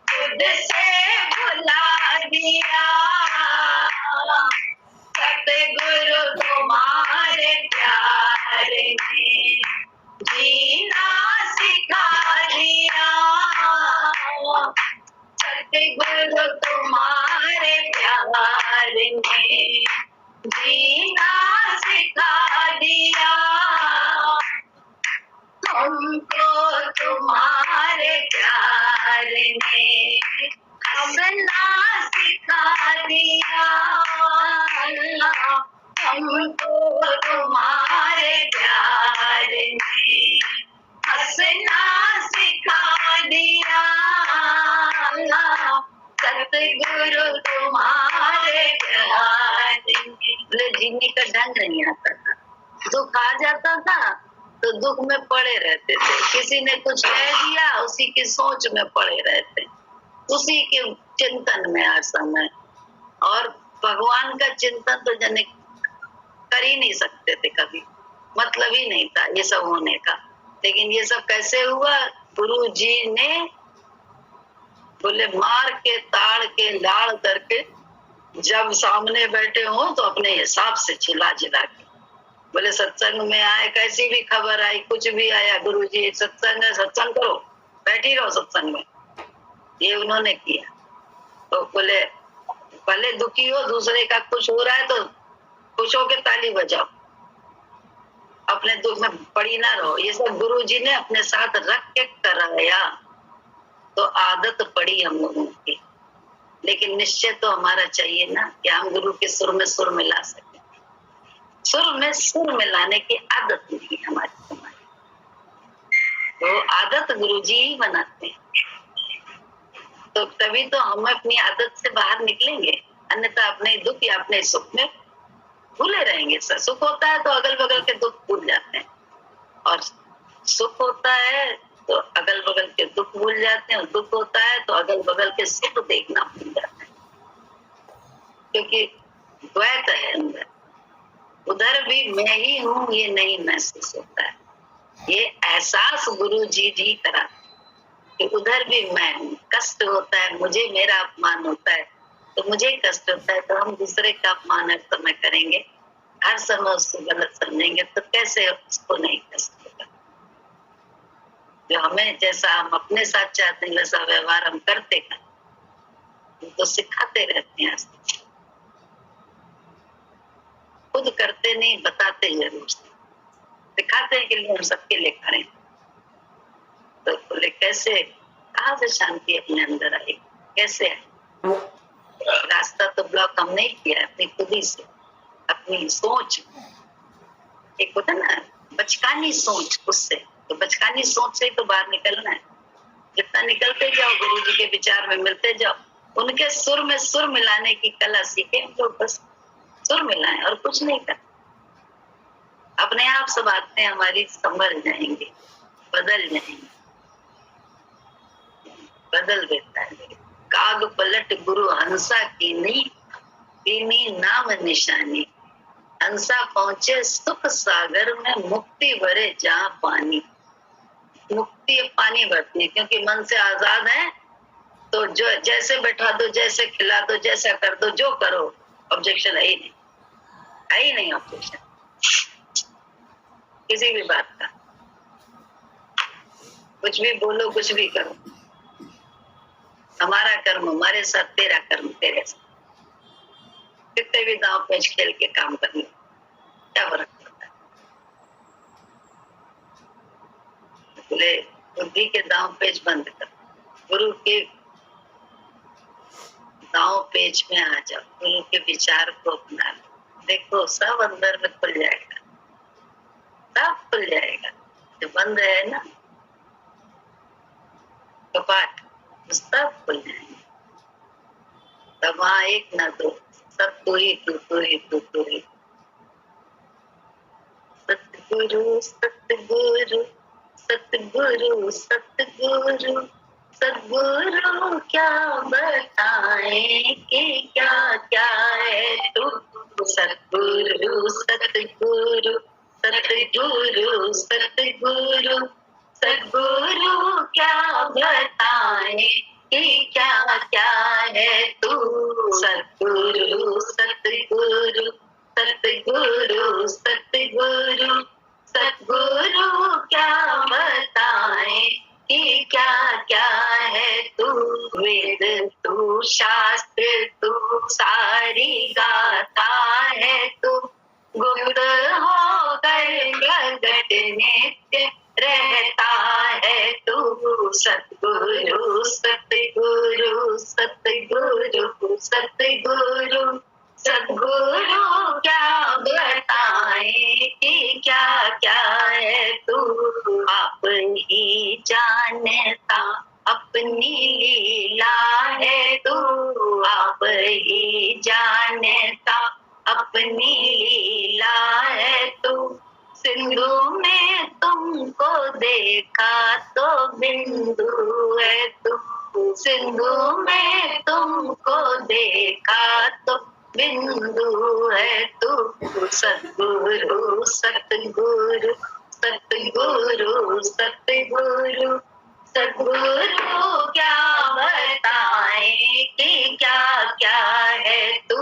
खुद से भुला दिया। सतगुरु तुम्हारे प्यार ने जीना सिखा दिया, सतगुरु तुम्हारे प्यार ने जीना सिखा दिया, हमको तुम्हारे प्यार ने हंसना सिखा दिया, हमको तुम्हारे प्यार ने हंसना सिखा दिया। सतगुरु तुम्हारे प्यार ने जीने का ढंग नहीं आता था, दुख आ जाता था तो दुख में पड़े रहते थे, किसी ने कुछ कह दिया उसी की सोच में पड़े रहते, उसी के चिंतन में हर समय, और भगवान का चिंतन तो जने कर ही नहीं सकते थे, कभी मतलब ही नहीं था ये सब होने का। लेकिन ये सब कैसे हुआ? गुरु जी ने बोले मार के ताड़ के लाड़ करके जब सामने बैठे हो तो अपने हिसाब से चिल्ला चिल्ला के बोले सत्संग में आए, कैसी भी खबर आई, कुछ भी आया, गुरुजी सत्संग है, सत्संग करो, बैठी रहो सत्संग में, ये उन्होंने किया। तो बोले भले दुखी हो, दूसरे का कुछ हो रहा है तो खुश होके ताली बजाओ, अपने दुख में पड़ी ना रहो। ये सब गुरुजी ने अपने साथ रख के कराया, तो आदत पड़ी हम लोगों की। लेकिन निश्चय तो हमारा चाहिए ना कि हम गुरु के सुर में सुर मिला सके, सुर में सुर मिलाने की आदत नहीं हमारी समाज, तो आदत गुरुजी ही बनाते हैं, तो तभी तो हम अपनी आदत से बाहर निकलेंगे, अन्यथा अपने दुख या अपने सुख में भूले रहेंगे। सुख होता है तो अगल बगल के दुख भूल जाते हैं, और सुख होता है तो अगल बगल के दुख भूल जाते हैं, और दुख होता है तो अगल बगल के सुख देखना भूल जाते हैं, क्योंकि द्वैत है अंदर, उधर भी मैं ही हूँ ये नहीं महसूस होता है। ये एहसास गुरु जी कराते कि उधर भी मैं हूँ, कष्ट होता है, मुझे मेरा अपमान होता है तो मुझे कष्ट होता है, तो हम दूसरे का अपमान हर समय करेंगे, हर समय उसको गलत समझेंगे, तो कैसे उसको नहीं कष्ट होगा। जो हमें जैसा हम अपने साथ चाहते हैं वैसा व्यवहार हम करते हैं, तो सिखाते रहते हैं। खुद करते नहीं, बताते जरूर, दिखाते हैं कि हम सबके लिए खड़े। तो बोले कैसे, कहाँ से शांति अपने अंदर आई, कैसे आई? रास्ता तो ब्लॉक हम नहीं किया, अपनी खुद ही से, अपनी सोच, एक होता ना बचकानी सोच, उससे, तो बचकानी सोच से ही तो बाहर निकलना है। जितना निकलते जाओ, गुरु जी के विचार में मिलते जाओ, उनके सुर में सुर मिलाने की कला सीखे हम लोग, बस सुर मिलाएं और कुछ नहीं कर। अपने आप सब बातें हमारी संभल जाएंगी, बदल जाएंगी, बदल देता है। काग पलट गुरु हंसा की नी नाम निशानी, हंसा पहुंचे सुख सागर में, मुक्ति भरे जहाँ पानी। मुक्ति पानी भरती है, क्योंकि मन से आजाद है, तो जो जैसे बैठा दो, जैसे खिला दो, जैसा कर दो, जो करो, ऑब्जेक्शन है ही नहीं, है ही नहीं ऑब्जेक्शन किसी भी बात का। कुछ भी बोलो, कुछ भी करो, हमारा कर्म हमारे साथ, तेरा कर्म तेरे साथ। कितने भी दांव पेच खेल के काम कर लो, क्या फर्क पड़ता है? बोले बुद्धि के दांव पेच बंद कर, गुरु के दांव पेच में आ जाओ, गुरु के विचार को अपना लो, देखो सब अंदर में खुल जाएगा, सब खुल जाएगा। जो बंद है ना कपाट, सब खुल जाएंगे। तब वहां एक ना दो, सब तू ही तू, तू ही तू, तू ही। सतगुरु सतगुरु सतगुरु सतगुरु सतगुरु क्या बताएं कि क्या क्या है तू। सतगुरु सतगुरु सतगुरु सतगुरु सतगुरु क्या बताएं कि क्या क्या है तू। सतगुरु सतगुरु सतगुरु सतगुरु सतगुरु क्या बताएं कि क्या क्या है तू। वेद तू, शास्त्र तू, सारी गाथा है तू, गुप्त हो कर प्रगट नित्य रहता है तू। सतगुरु सतगुरु सतगुरु सतगुरु सतगुरु क्या बताएं कि क्या क्या है तू। आप ही जानता अपनी लीला है तू, आप ही जानता अपनी लीला है तू। सिंधु में तुमको देखा तो बिंदु है तू, सिंधु में तुमको देखा तो बिंदु है तू। सतगुरु सतगुरु सतगुरु सतगुरु सतगुरु क्या बताएं कि क्या क्या है तू।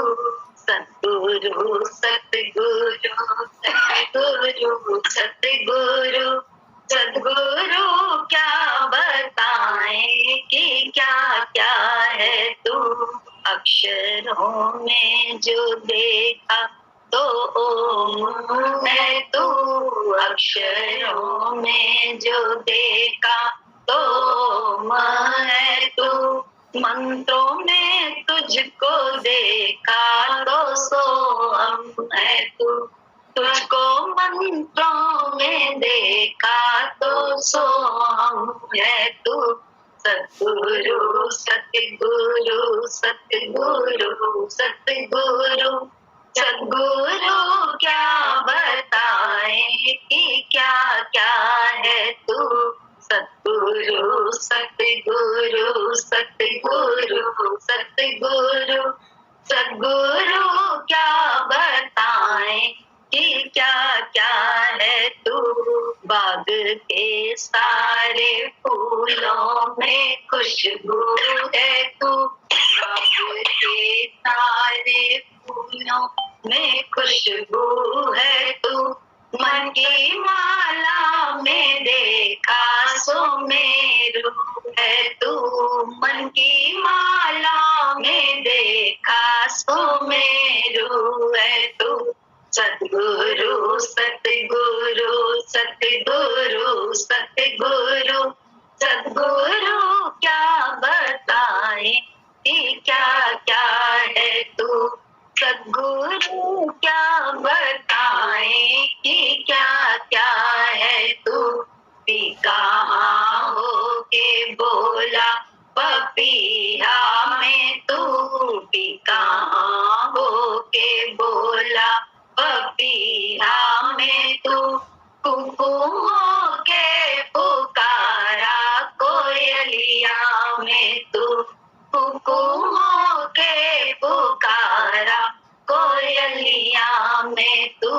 सतगुरु सतगुरु सतगुरु सतगुरु सतगुरु क्या बताएं कि क्या क्या है तू। अक्षरों में जो देखा तो ओम है तू, अक्षरों में जो देखा तो ओम है तू। मंत्रों में तुझको देखा तो सोहम है तू, तुझको मंत्रों में देखा तो सोहम है तू। सतगुरु सतगुरु सतगुरु सतगुरु सतगुरु क्या बताएं कि क्या क्या है तू। सतगुरु सतगुरु सतगुरु सतगुरु सतगुरु क्या बताएं कि क्या क्या है तू। बाग के सारे फूलों में खुशबू है तू, बाग के सारे फूलों में खुशबू है तू। मन की माला में देखा सुमेरु है तू, मन की माला में देखा सुमेरु है तू। सतगुरु सतगुरु सतगुरु सतगुरु सतगुरु क्या बताएं कि क्या क्या है तू। सतगुरु क्या बताएं कि क्या क्या है तू। पी कहाँ हो के बोला पपीहा में तू। पी कहाँ हो के बोला पपीहा में तू। कुकू हो के पुकारा कोयलिया में तू। कुकू हो के पुकारा कोयलिया में तू।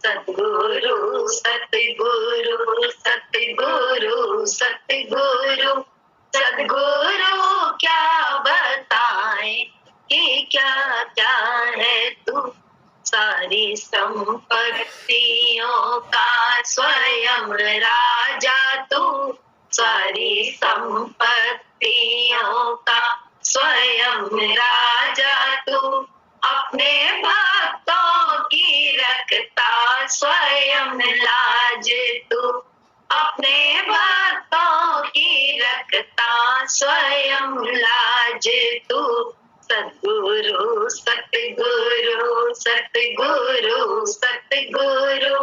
सतगुरु सतगुरु सतगुरु सतगुरु सतगुरु क्या बताएं कि क्या क्या है तू। सारी संपत्तियों का स्वयं राजा तू। सारी संपत्तियों का स्वयं राजा तू। अपने भक्तों की रखता स्वयं लाज तू। अपने भक्तों की रखता स्वयं लाज तू। सतगुरु सतगुरु सतगुरु सतगुरु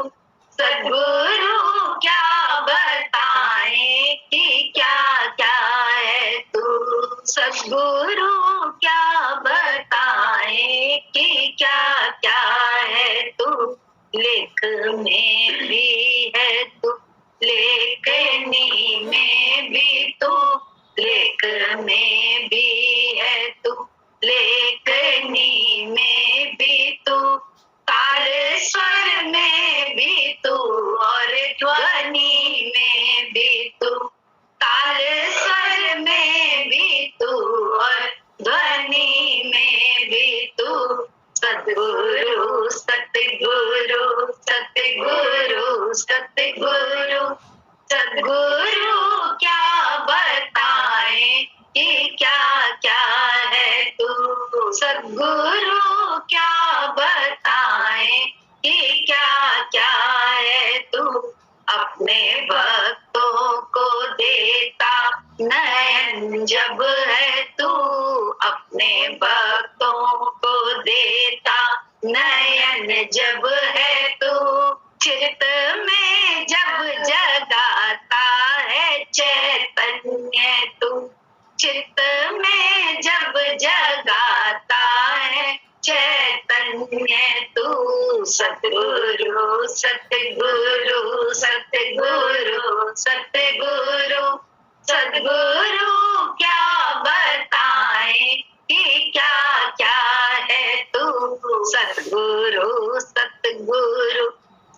सतगुरु क्या बताएं कि क्या क्या है तू। सतगुरु क्या बताएं कि क्या क्या है तू। लेख में भी है तू लेखनी में भी तू। लेख में भी है तू लेखनी में भी तू। ताल स्वर में भी तू और ध्वनि में भी तू। ताल स्वर में भी तू और ध्वनि में भी तू। सतगुरु सतगुरु सतगुरु सतगुरु सतगुरु क्या बताएं कि क्या क्या है तू। सतगुरु क्या बताएं कि क्या क्या है तू। अपने भक्तों को देता नयन जब है तू। अपने भक्तों को देता नयन जब है तू। चित में जब जगाता है चैतन्य तू। चित में जब जगाता है चैतन्य तू। सतगुरु सतगुरु सतगुरु सतगुरु सतगुरु क्या बताएं कि क्या क्या है तू। सतगुरु सतगुरु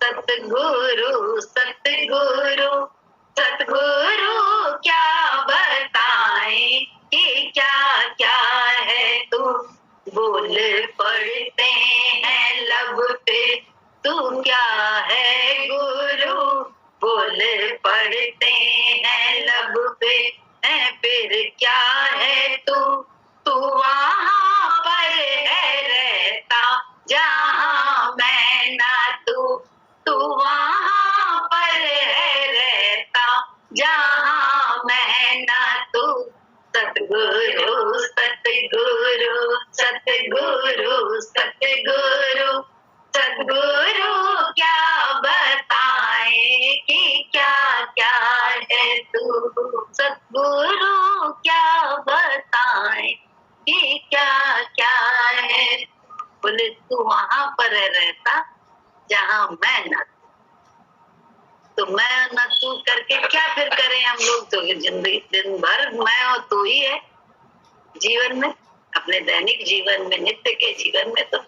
सतगुरु सतगुरु सतगुरु क्या बताएं कि क्या क्या है तू। बोल पड़ते हैं लब पे तू क्या है गुरु। बोल पड़ते हैं लब पे है फिर क्या है तू। तू वहाँ पर है रहता जहाँ मैं ना तू। तू वहाँ पर है रहता जहाँ मैं ना तू। सतगुरु सतगुरु सतगुरु सतगुरु सतगुरु क्या बताएं कि क्या क्या है तू। सतगुरु क्या बताएं कि क्या क्या है। बोले तू वहाँ पर रहता जहाँ मैं न। तो मैं न तू करके क्या फिर करें हम लोग। तो जिंदगी दिन भर मैं और तू ही है जीवन में। अपने दैनिक जीवन में नित्य के जीवन में तो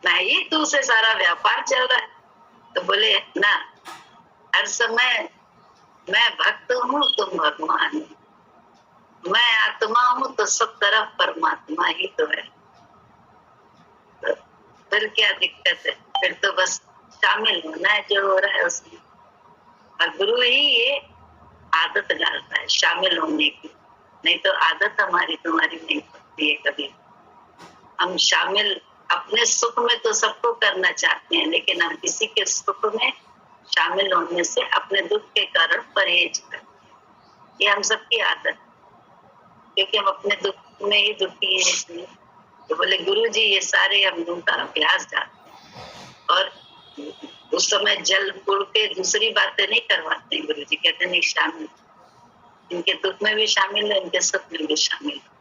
मैं ही तू से सारा व्यापार चल रहा है। तो बोले ना हर समय मैं भक्त हूँ तुम भगवान हो। मैं आत्मा हूँ तो सब तरफ परमात्मा ही तो है। तो फिर क्या दिक्कत है। फिर तो बस शामिल होना है जो हो रहा है उसमें। और गुरु ही ये आदत डालता है शामिल होने की। नहीं तो आदत हमारी तुम्हारी नहीं होती है कभी। हम शामिल अपने सुख में तो सबको करना चाहते हैं, लेकिन हम किसी के सुख में शामिल होने से अपने दुख के कारण परहेज करते हैं। ये हम सबकी आदत है, क्योंकि हम अपने दुख में ही दुखी हैं इसलिए। तो बोले गुरु जी ये सारे हम लोगों का अभ्यास जाते हैं, और उस समय जल पुड़ के दूसरी बातें नहीं करवाते हैं। गुरु जी कहते नहीं शामिल, इनके दुख में भी शामिल है, इनके सुख में भी शामिल है।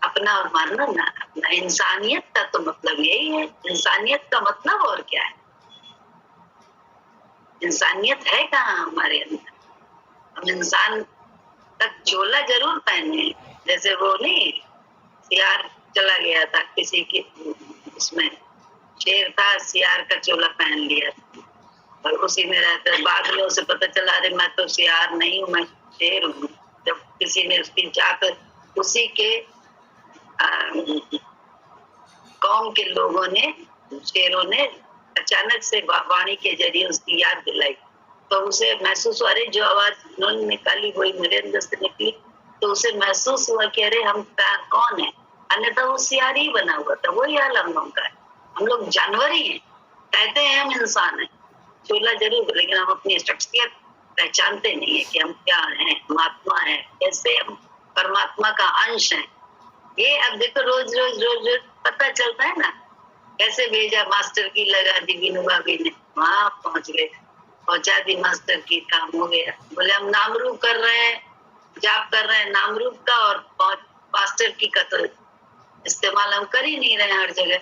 अपना और मानना ना, अपना। इंसानियत का तो मतलब यही है। इंसानियत का मतलब और क्या है? इंसानियत है कहाँ हमारे अंदर? हम इंसान तक झोला जरूर पहने, जैसे वो नहीं सियार चला गया था किसी की, उसमें शेर था, सियार का चोला पहन लिया और उसी में रहता है। बाद में उसे पता चला अरे मैं तो सियार नहीं हूँ, मैं शेर हूँ। जब किसी ने उसकी जाकर उसी के कौम के लोगों ने, शेरों ने अचानक से वाणी के जरिए उसकी याद दिलाई, तो उसे महसूस हुआ अरे जो आवाज उन्होंने निकाली वही मेरे अंदर से निकली। तो उसे महसूस हुआ कि अरे हम कौन है, अन्यथा वो सियार ही बना हुआ था। वही हाल हम लोगों का है। हम लोग जानवर ही हैं, कहते हैं हम इंसान हैं, चोला जरूर, लेकिन हम अपनी शख्सियत पहचानते नहीं है कि हम क्या हैं, महात्मा है, कैसे हम परमात्मा का अंश है। ये अब देखो रोज रोज रोज रोज पता चलता है ना, कैसे भेजा मास्टर की लगा दी विनू भाभी ने, वहां पहुंच गए, पहुंचा दी मास्टर की, काम हो गया। बोले हम नाम रूप कर रहे हैं, जाप कर रहे हैं नाम रूप का, और मास्टर की का तो इस्तेमाल हम कर ही नहीं रहे हर जगह।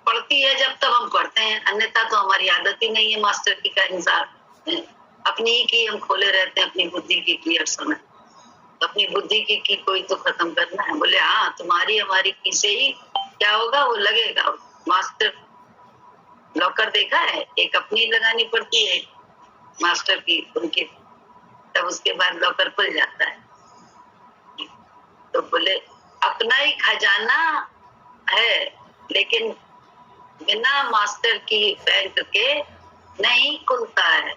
पढ़ती है जब तब हम पढ़ते हैं, अन्यथा तो हमारी आदत ही नहीं है मास्टर की का इंसान। अपनी ही की हम खोले रहते हैं, अपनी बुद्धि की अरसों में। अपनी बुद्धि की कोई तो खत्म करना है। बोले हाँ तुम्हारी हमारी की से ही क्या होगा, वो लगेगा। मास्टर लॉकर देखा है, एक अपनी लगानी पड़ती है, मास्टर की उनकी, तब उसके बाद लॉकर खुल जाता है। तो बोले अपना ही खजाना है, लेकिन बिना मास्टर की बैंक के नहीं खुलता है,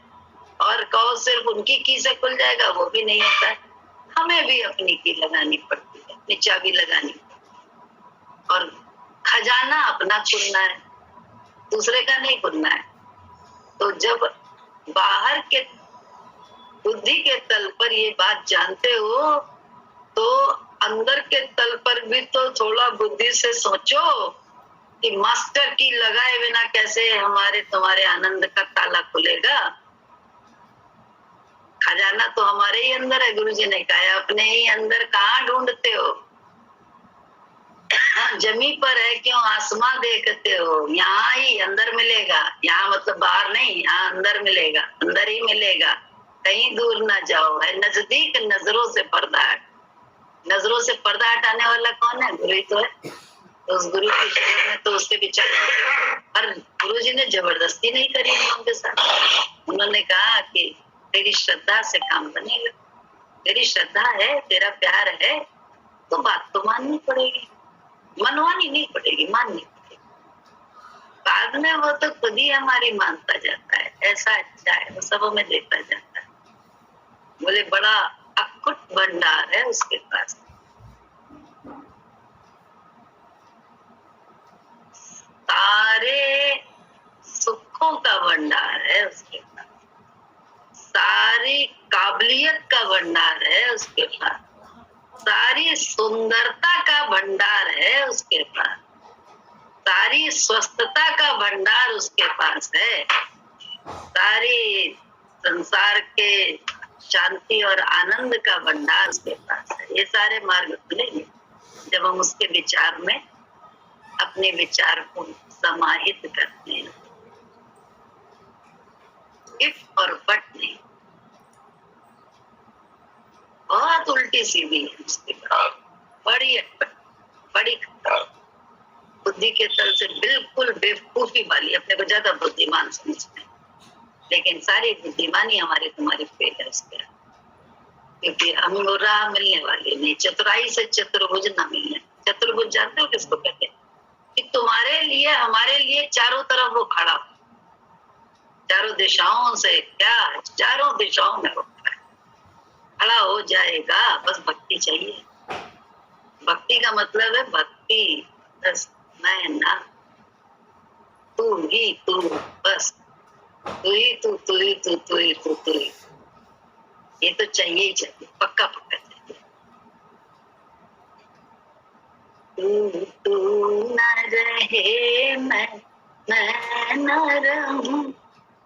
और कहो सिर्फ उनकी की से खुल जाएगा, वो भी नहीं होता है। हमें भी अपनी की लगानी पड़ती है, अपनी चाबी लगानी पड़ती है, और खजाना अपना खुलना है, दूसरे का नहीं खुलना है। तो जब बाहर के बुद्धि के तल पर ये बात जानते हो, तो अंदर के तल पर भी तो थोड़ा बुद्धि से सोचो कि मास्टर की लगाए बिना कैसे हमारे तुम्हारे आनंद का ताला खुलेगा। खजाना तो हमारे ही अंदर है। गुरुजी ने कहा अपने ही अंदर कहाँ ढूंढते हो, जमी पर है क्यों आसमां देखते हो, यहाँ ही अंदर मिलेगा। यहाँ मतलब बाहर नहीं, यहाँ अंदर मिलेगा, अंदर ही मिलेगा, कहीं दूर ना जाओ। है नजदीक नजरों से पर्दा हट। नजरों से पर्दा हटाने वाला कौन है? गुरु ही तो है। तो उस गुरु की शरण में तो उसके विचार, और गुरुजी ने जबरदस्ती नहीं करी उनके साथ। उन्होंने कहा कि तेरी श्रद्धा से काम बनेगा, तेरी श्रद्धा है, तेरा प्यार है, तो बात तो माननी पड़ेगी, मनवानी नहीं पड़ेगी, माननी पड़ेगी। बाद में वो तो खुद ही हमारी मानता जाता है, ऐसा अच्छा है, वो सब हमें देता जाता है। बोले बड़ा अकुट भंडार है उसके पास, सारे सुखों का भंडार है उसके पास, सारी काबिलियत का भंडार है उसके पास, सारी सुंदरता का भंडार है उसके पास, सारी स्वस्थता का भंडार उसके पास है, सारी संसार के शांति और आनंद का भंडार उसके पास है। ये सारे मार्ग खुलेंगे जब हम उसके विचार में अपने विचार को समाहित करते हैं। इफ और बट नहीं, बहुत उल्टी सीधी है उसकी बात, बड़ी बड़ी बुद्धि के तल से बिल्कुल बेवकूफी वाली, अपने को ज्यादा बुद्धिमान समझते हैं, लेकिन सारी बुद्धिमानी हमारी तुम्हारी फेल है उसके, क्योंकि हमें वो राह मिलने वाली नहीं। चतुराई से चतुर्भुज न मिलने। चतुर्भुज जानते हो किसको कहते हैं? कि तुम्हारे लिए हमारे लिए चारों तरफ वो खड़ा, चारों दिशाओं से, क्या चारों दिशाओं में वो खड़ा हो जाएगा। बस भक्ति चाहिए, भक्ति का मतलब है भक्ति, बस मैं ना, तू ही तू, बस तू ही तू, तू ही तू, तू ही तू, तू ही। ये तो चाहिए ही चाहिए, पक्का पक्का चाहिए। तू तू न रहे मैं न रहूं,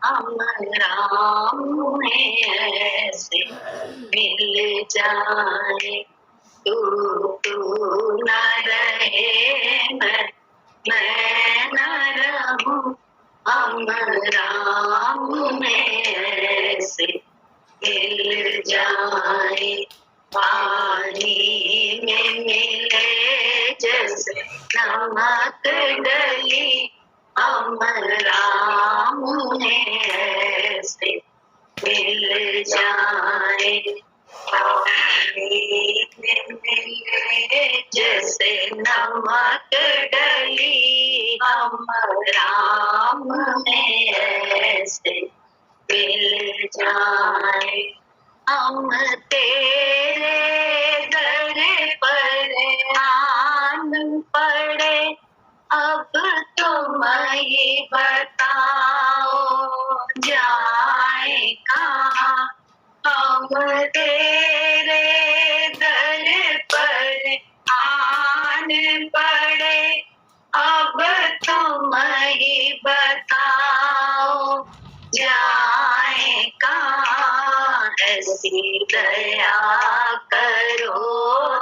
हम राम में ऐसे मिल जाए। तू तू न रहे मैं न रहूं, हम राम में ऐसे मिल जाए। पानी में मिले जैसे नमक डली, हम राम में ऐसे मिल जाए। पानी में मिले जैसे नमक डली, हम राम में ऐसे मिल जाए। हम तेरे दर पर आन पड़े, अब तुम ही बताओ जाए कहाँ। हम तेरे दर पर आन पड़े, अब तुम ही बताओ जाए कहाँ। ऐसी दया करो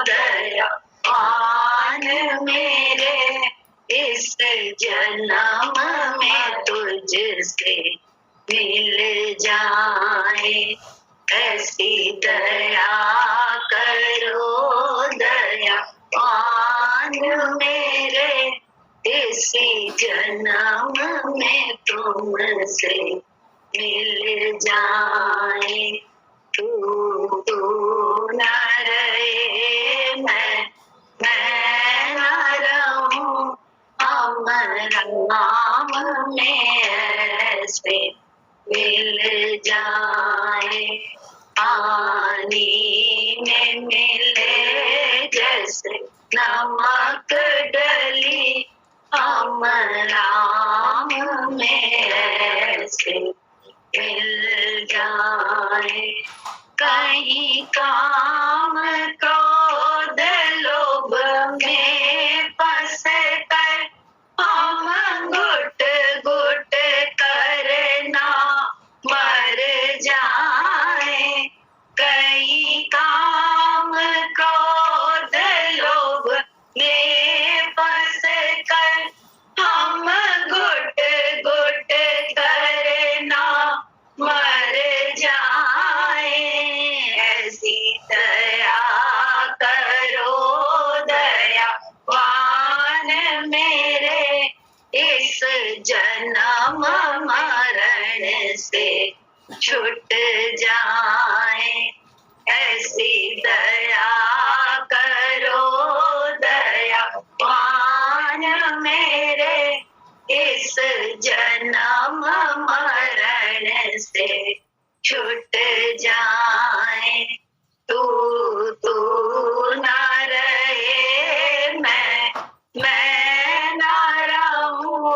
दयावान मेरे, इस जन्म में तुझसे मिल जाए। ऐसी दया करो दयावान मेरे, इसी जन्म में तुमसे मिल जाए। तू तू न रहे मैं न रहूं, हम राम में ऐसे मिल जाए। पानी में मिले जैसे नमक डली, हम राम में ऐसे मिल जाए। कहीं काम क्रोध लोभ में फंस कर, हम घुट घुट करना मर जाए। कहीं काम क्रोध लोभ में फंस कर, हम घुट घुट करना मर जाए। ऐसी दया करो दयावान मेरे, इस जन्म मरण से छूट जाए। ऐसी दया करो दयावान मेरे, इस जन्म मरण से छूट जाए। तू तू न रहे मैं न रहूं,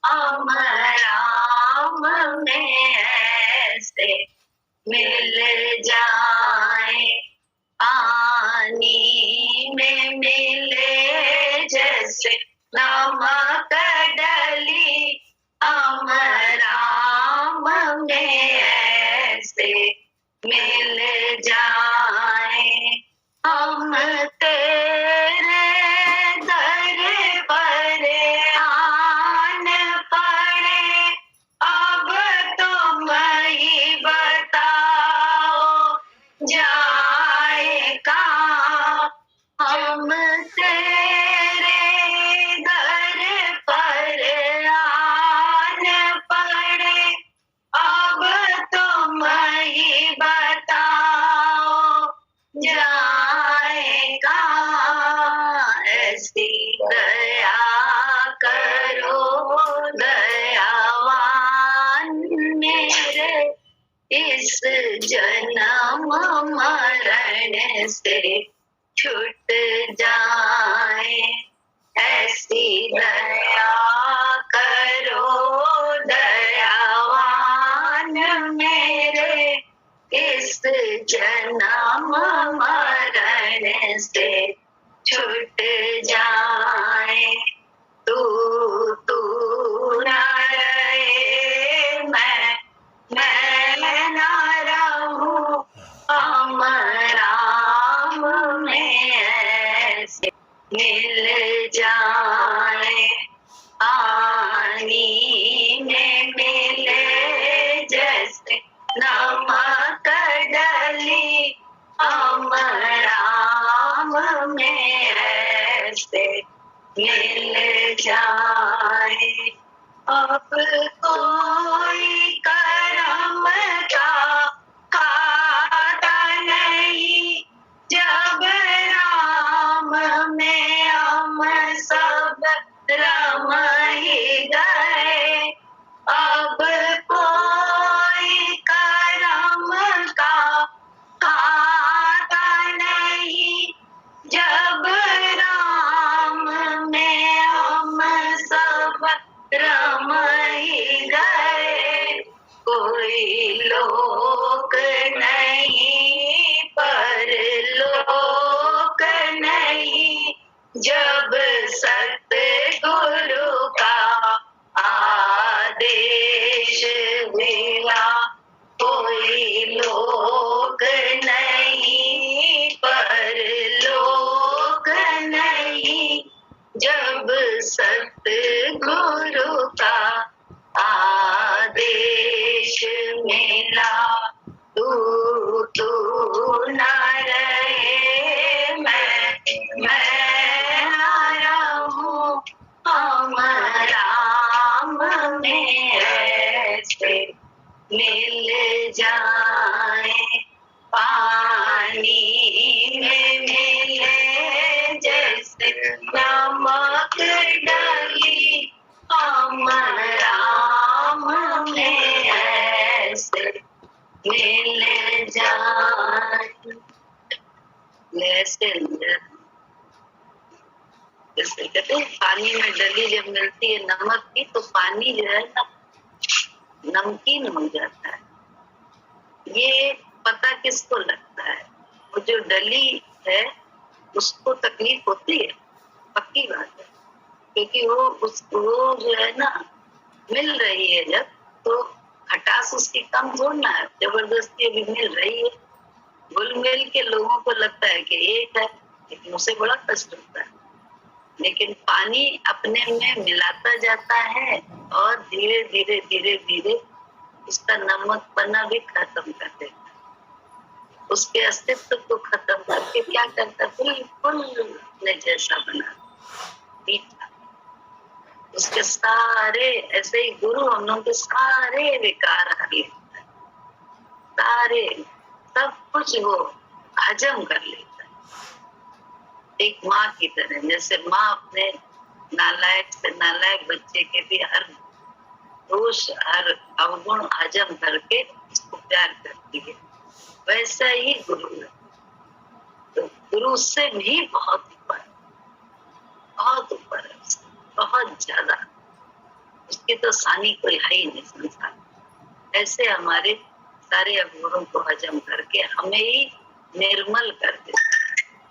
हम राम में ऐसे मिल जाए। पानी में मिले जैसे नमक डली, हम राम में ऐसे मिल जाए। हम तेरे दर पर आन पड़े, अब तुम ही बताओ जाए कहाँ। हम तेरे दर पर आन पड़े, अब तुम ही बताओ जाए कहाँ। ऐसी दया करो दयावान मेरे, इस जन्म मरण से छूट जा। जाए, तू ना रहे, मैं ना रहूं, हम राम में ऐसे मिल जाए, पानी में मिले जैसे नमक डली, हम राम में ऐसे मिल जाए। अब कोई करम का खाता नहीं, जब राम में हम सब रम ही गए। अब कोई करम का खाता नहीं, जब राम में हम सब रम ही गए। कोई लोक नहीं, परलोक नहीं, जब सतगुरु का आदेश हुआ। कोई लोक नहीं, परलोक नहीं, जब सतगुरु का आदेश मिला। तू ना रहे, मैं ना रहूं, हम राम में ऐसे मिल जाए, पानी में मिले जैसे नमक डली, हम राम में ऐसे मिल जाए। ऐसे जैसे कहते हैं पानी में डली जब मिलती है नमक की, तो पानी जो है ना नमकीन हो जाता है। ये पता किसको लगता है? वो जो डली है उसको तकलीफ होती है, पक्की बात है, क्योंकि वो जो है ना मिल रही है जब, तो खटास उसकी कम थोड़ा है, जबरदस्ती अभी मिल रही है। घुल मिल के लोगों को लगता है कि एक है, लेकिन उसे बड़ा कष्ट होता है। लेकिन पानी अपने में मिलाता जाता है और धीरे धीरे धीरे धीरे उसका नमकपना भी खत्म कर देता है, उसके अस्तित्व को खत्म करके क्या करता है, बिल्कुल अपने जैसा बना मीठा। उसके सारे ऐसे ही गुरु हम लोग के सारे विकार हर लेता है, सारे सब कुछ वो हजम कर लेता है। एक माँ की तरह, जैसे माँ अपने नालायक से नालायक बच्चे के भी हर दोष हर अवगुण हजम करके उसको प्यार करती है, वैसा ही गुरु है। तो गुरु से भी बहुत ऊपर है, बहुत ज्यादा, उसकी तो सानी कोई है ही नहीं संसार। ऐसे हमारे सारे अवगुणों को हजम करके हमें ही निर्मल कर देता है,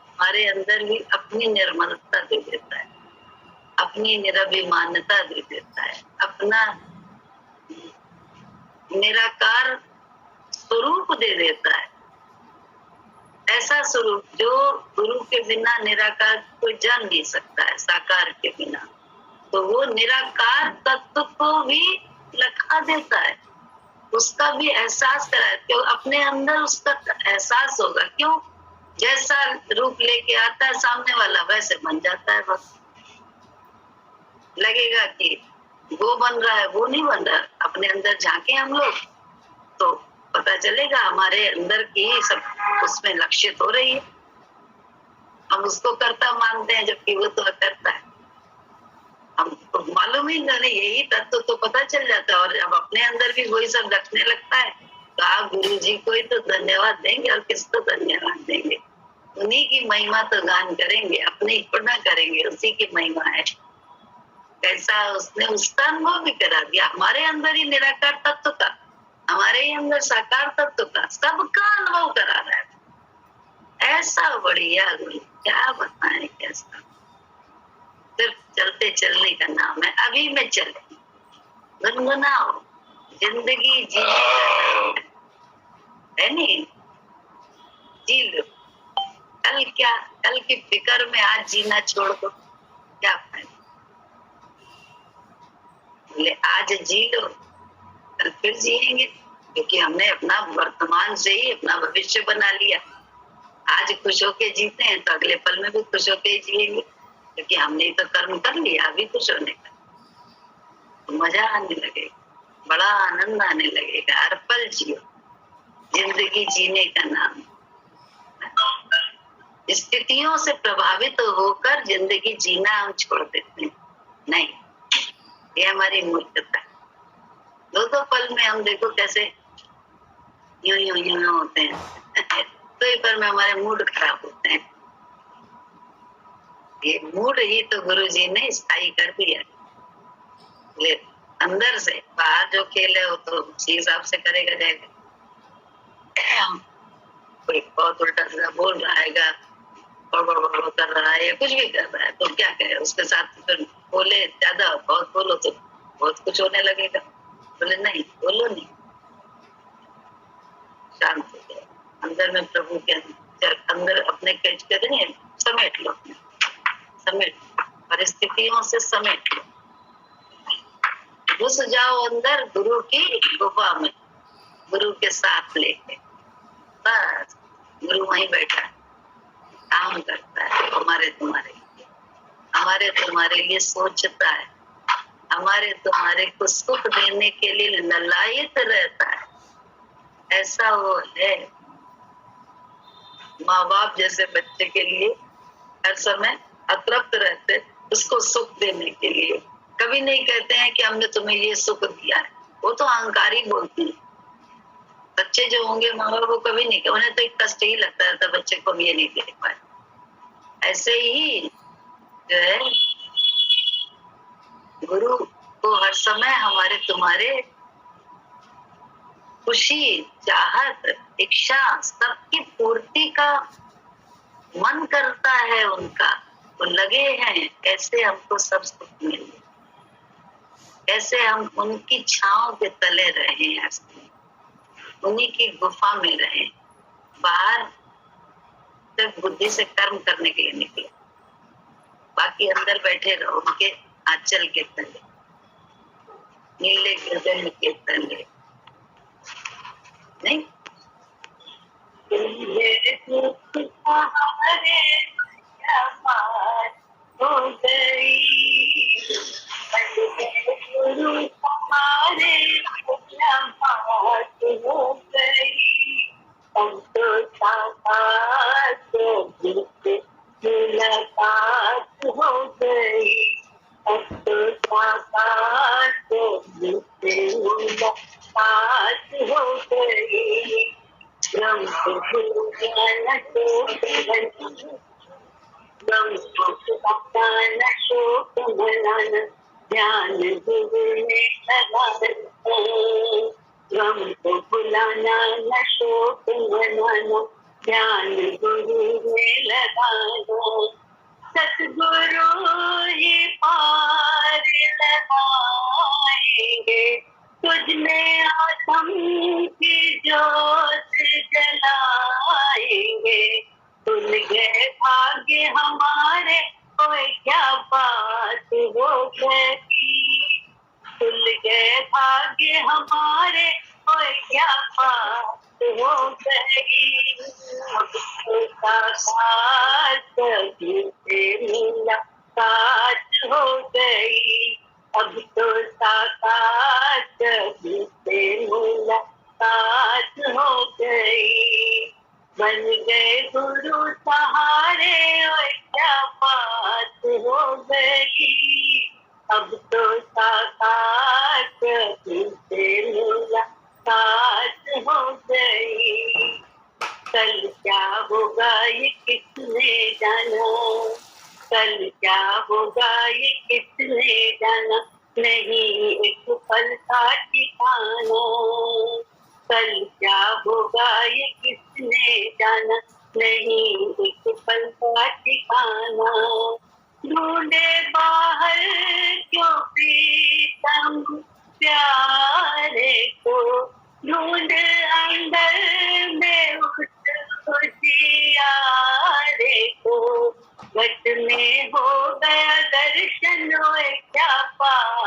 हमारे अंदर भी अपनी निर्मलता दे देता है, अपनी निराभिमानता दे देता है, अपना निराकार स्वरूप दे देता है। ऐसा स्वरूप जो गुरु के बिना निराकार कोई जान नहीं सकता है, साकार के बिना। तो वो निराकार तत्व को भी लखा देता है, उसका भी एहसास कराए, क्यों अपने अंदर उसका एहसास होगा। क्यों? जैसा रूप लेके आता है सामने वाला वैसे बन जाता है। बस लगेगा कि वो बन रहा है, वो नहीं बन रहा। अपने अंदर झांके हम लोग तो पता चलेगा हमारे अंदर की सब उसमें लक्षित हो रही है। हम उसको कर्ता मानते हैं जबकि वो तो अकर्ता है। हमको मालूम ही नहीं, यही तत्व तो पता चल जाता है। और जब अपने अंदर भी वही सब रखने लगता है तो आप गुरु जी को ही तो धन्यवाद देंगे और किसको धन्यवाद देंगे? उन्हीं की महिमा तो गान करेंगे, अपनी को ना करेंगे, उसी की महिमा है। कैसा उसने उसका अनुभव भी करा दिया, हमारे अंदर ही निराकार तत्व का, हमारे ही अंदर साकार तत्व का, सबका अनुभव करा रहा है। ऐसा बढ़िया गुरु, क्या बताएं कैसा। चलते चलने का नाम है। अभी में चले, गुनगुनाओ, जिंदगी जीने का नाम है नहीं? जी लो। कल क्या, कल की फिक्र में आज जीना छोड़ दो, क्या फायदा? बोले आज जी लो, कल फिर जिएंगे, क्योंकि हमने अपना वर्तमान से ही अपना भविष्य बना लिया। आज खुश होके जीते हैं तो अगले पल में भी खुश होके ही जिएंगे, क्योंकि हमने तो कर्म कर लिया। अभी खुश होने का तो मजा आने लगेगा, बड़ा आनंद आने लगेगा। हर पल जियो, जिंदगी जीने का नाम। स्थितियों से प्रभावित होकर जिंदगी जीना हम छोड़ देते हैं, नहीं, ये हमारी मूर्खता है। दो पल में हम देखो कैसे यूं यूं यूं होते हैं तो ही पल में हमारे मूड खराब होते हैं। ये मूड ही तो गुरु जी ने स्थायी कर दिया। ले अंदर से, बाहर जो खेल है वो तो उसी हिसाब से करेगा जाएगा। कोई बहुत उल्टा सीधा बोल रहा है, बड़ कर रहा है या कुछ भी कर रहा है, तो क्या करे, उसके साथ फिर बोले ज्यादा, बहुत बोलो तो बहुत कुछ होने लगेगा। बोले नहीं, बोलो नहीं, शांत हो जाए, अंदर में प्रभु के अंदर अपने कैच करेंगे, समेट लो, समेट, परिस्थितियों से समेट लो, घुस जाओ अंदर गुरु की गुफा में, गुरु के साथ लेके। बस गुरु वहीं बैठा है, काम करता है हमारे तुम्हारे लिए, हमारे तुम्हारे लिए सोचता है, हमारे तुम्हारे को सुख देने के लिए ललायत रहता है। ऐसा वो है, माँ बाप जैसे बच्चे के लिए हर समय अतृप्त रहते, उसको सुख देने के लिए। कभी नहीं कहते हैं कि हमने तुम्हें ये सुख दिया है, वो तो अहंकारी बोलते हैं। बच्चे जो होंगे माँ बाप, वो कभी नहीं, उन्हें तो एक कष्ट ही लगता है बच्चे को हम ये नहीं दे पाए। ऐसे ही जो है गुरु को हर समय हमारे तुम्हारे खुशी, चाहत, इच्छा सबकी पूर्ति का मन करता है उनका। वो लगे हैं कैसे हमको सब सुख मिले, कैसे हम उनकी छांव के तले रहे, उन्हीं की गुफा में रहे। बाहर सिर्फ बुद्धि से कर्म करने के लिए निकले, बाकी अंदर बैठे रहो उनके आंचल के तले, नीले गगन के तले। नहीं हमारे क्या बात हो गई, गुरु हमारे क्या बात हो गई, हम तो साथ मुलाकात हो गई, हम तो साथ मुलाकात हो गई। गम को भुलाना शोक मनाना, ध्यान गुरु में लगाना। गम को भुलाना न शोक मनाना, ध्यान गुरु में लगाना। सतगुरु ही पार लगाएंगे, तुझ में आत्म की जोत जलाएंगे। खुल गए भाग्य हमारे, कोई क्या बात हो गई, खुल गए भाग्य हमारे, कोई क्या बात हो गई। अब तो साकार कभी से मुलाकात हो गई, अब तो साकार कभी से मुलाकात हो गई। बन गए गुरु सहारे, और क्या बात हो गई। अब तो साकार कभी से मुलाकात हो गई। कल क्या होगा ये किसने जाना, कल क्या होगा ये किसने जाना, नहीं एक पल का ठिकाना। कल क्या होगा ये किसने जाना, नहीं एक पल का ठिकाना। ढूंढे बाहर राम प्यारे को, ढूंढ अंदर में होशियारे को, वट में हो गया दर्शन, ओए क्या पाए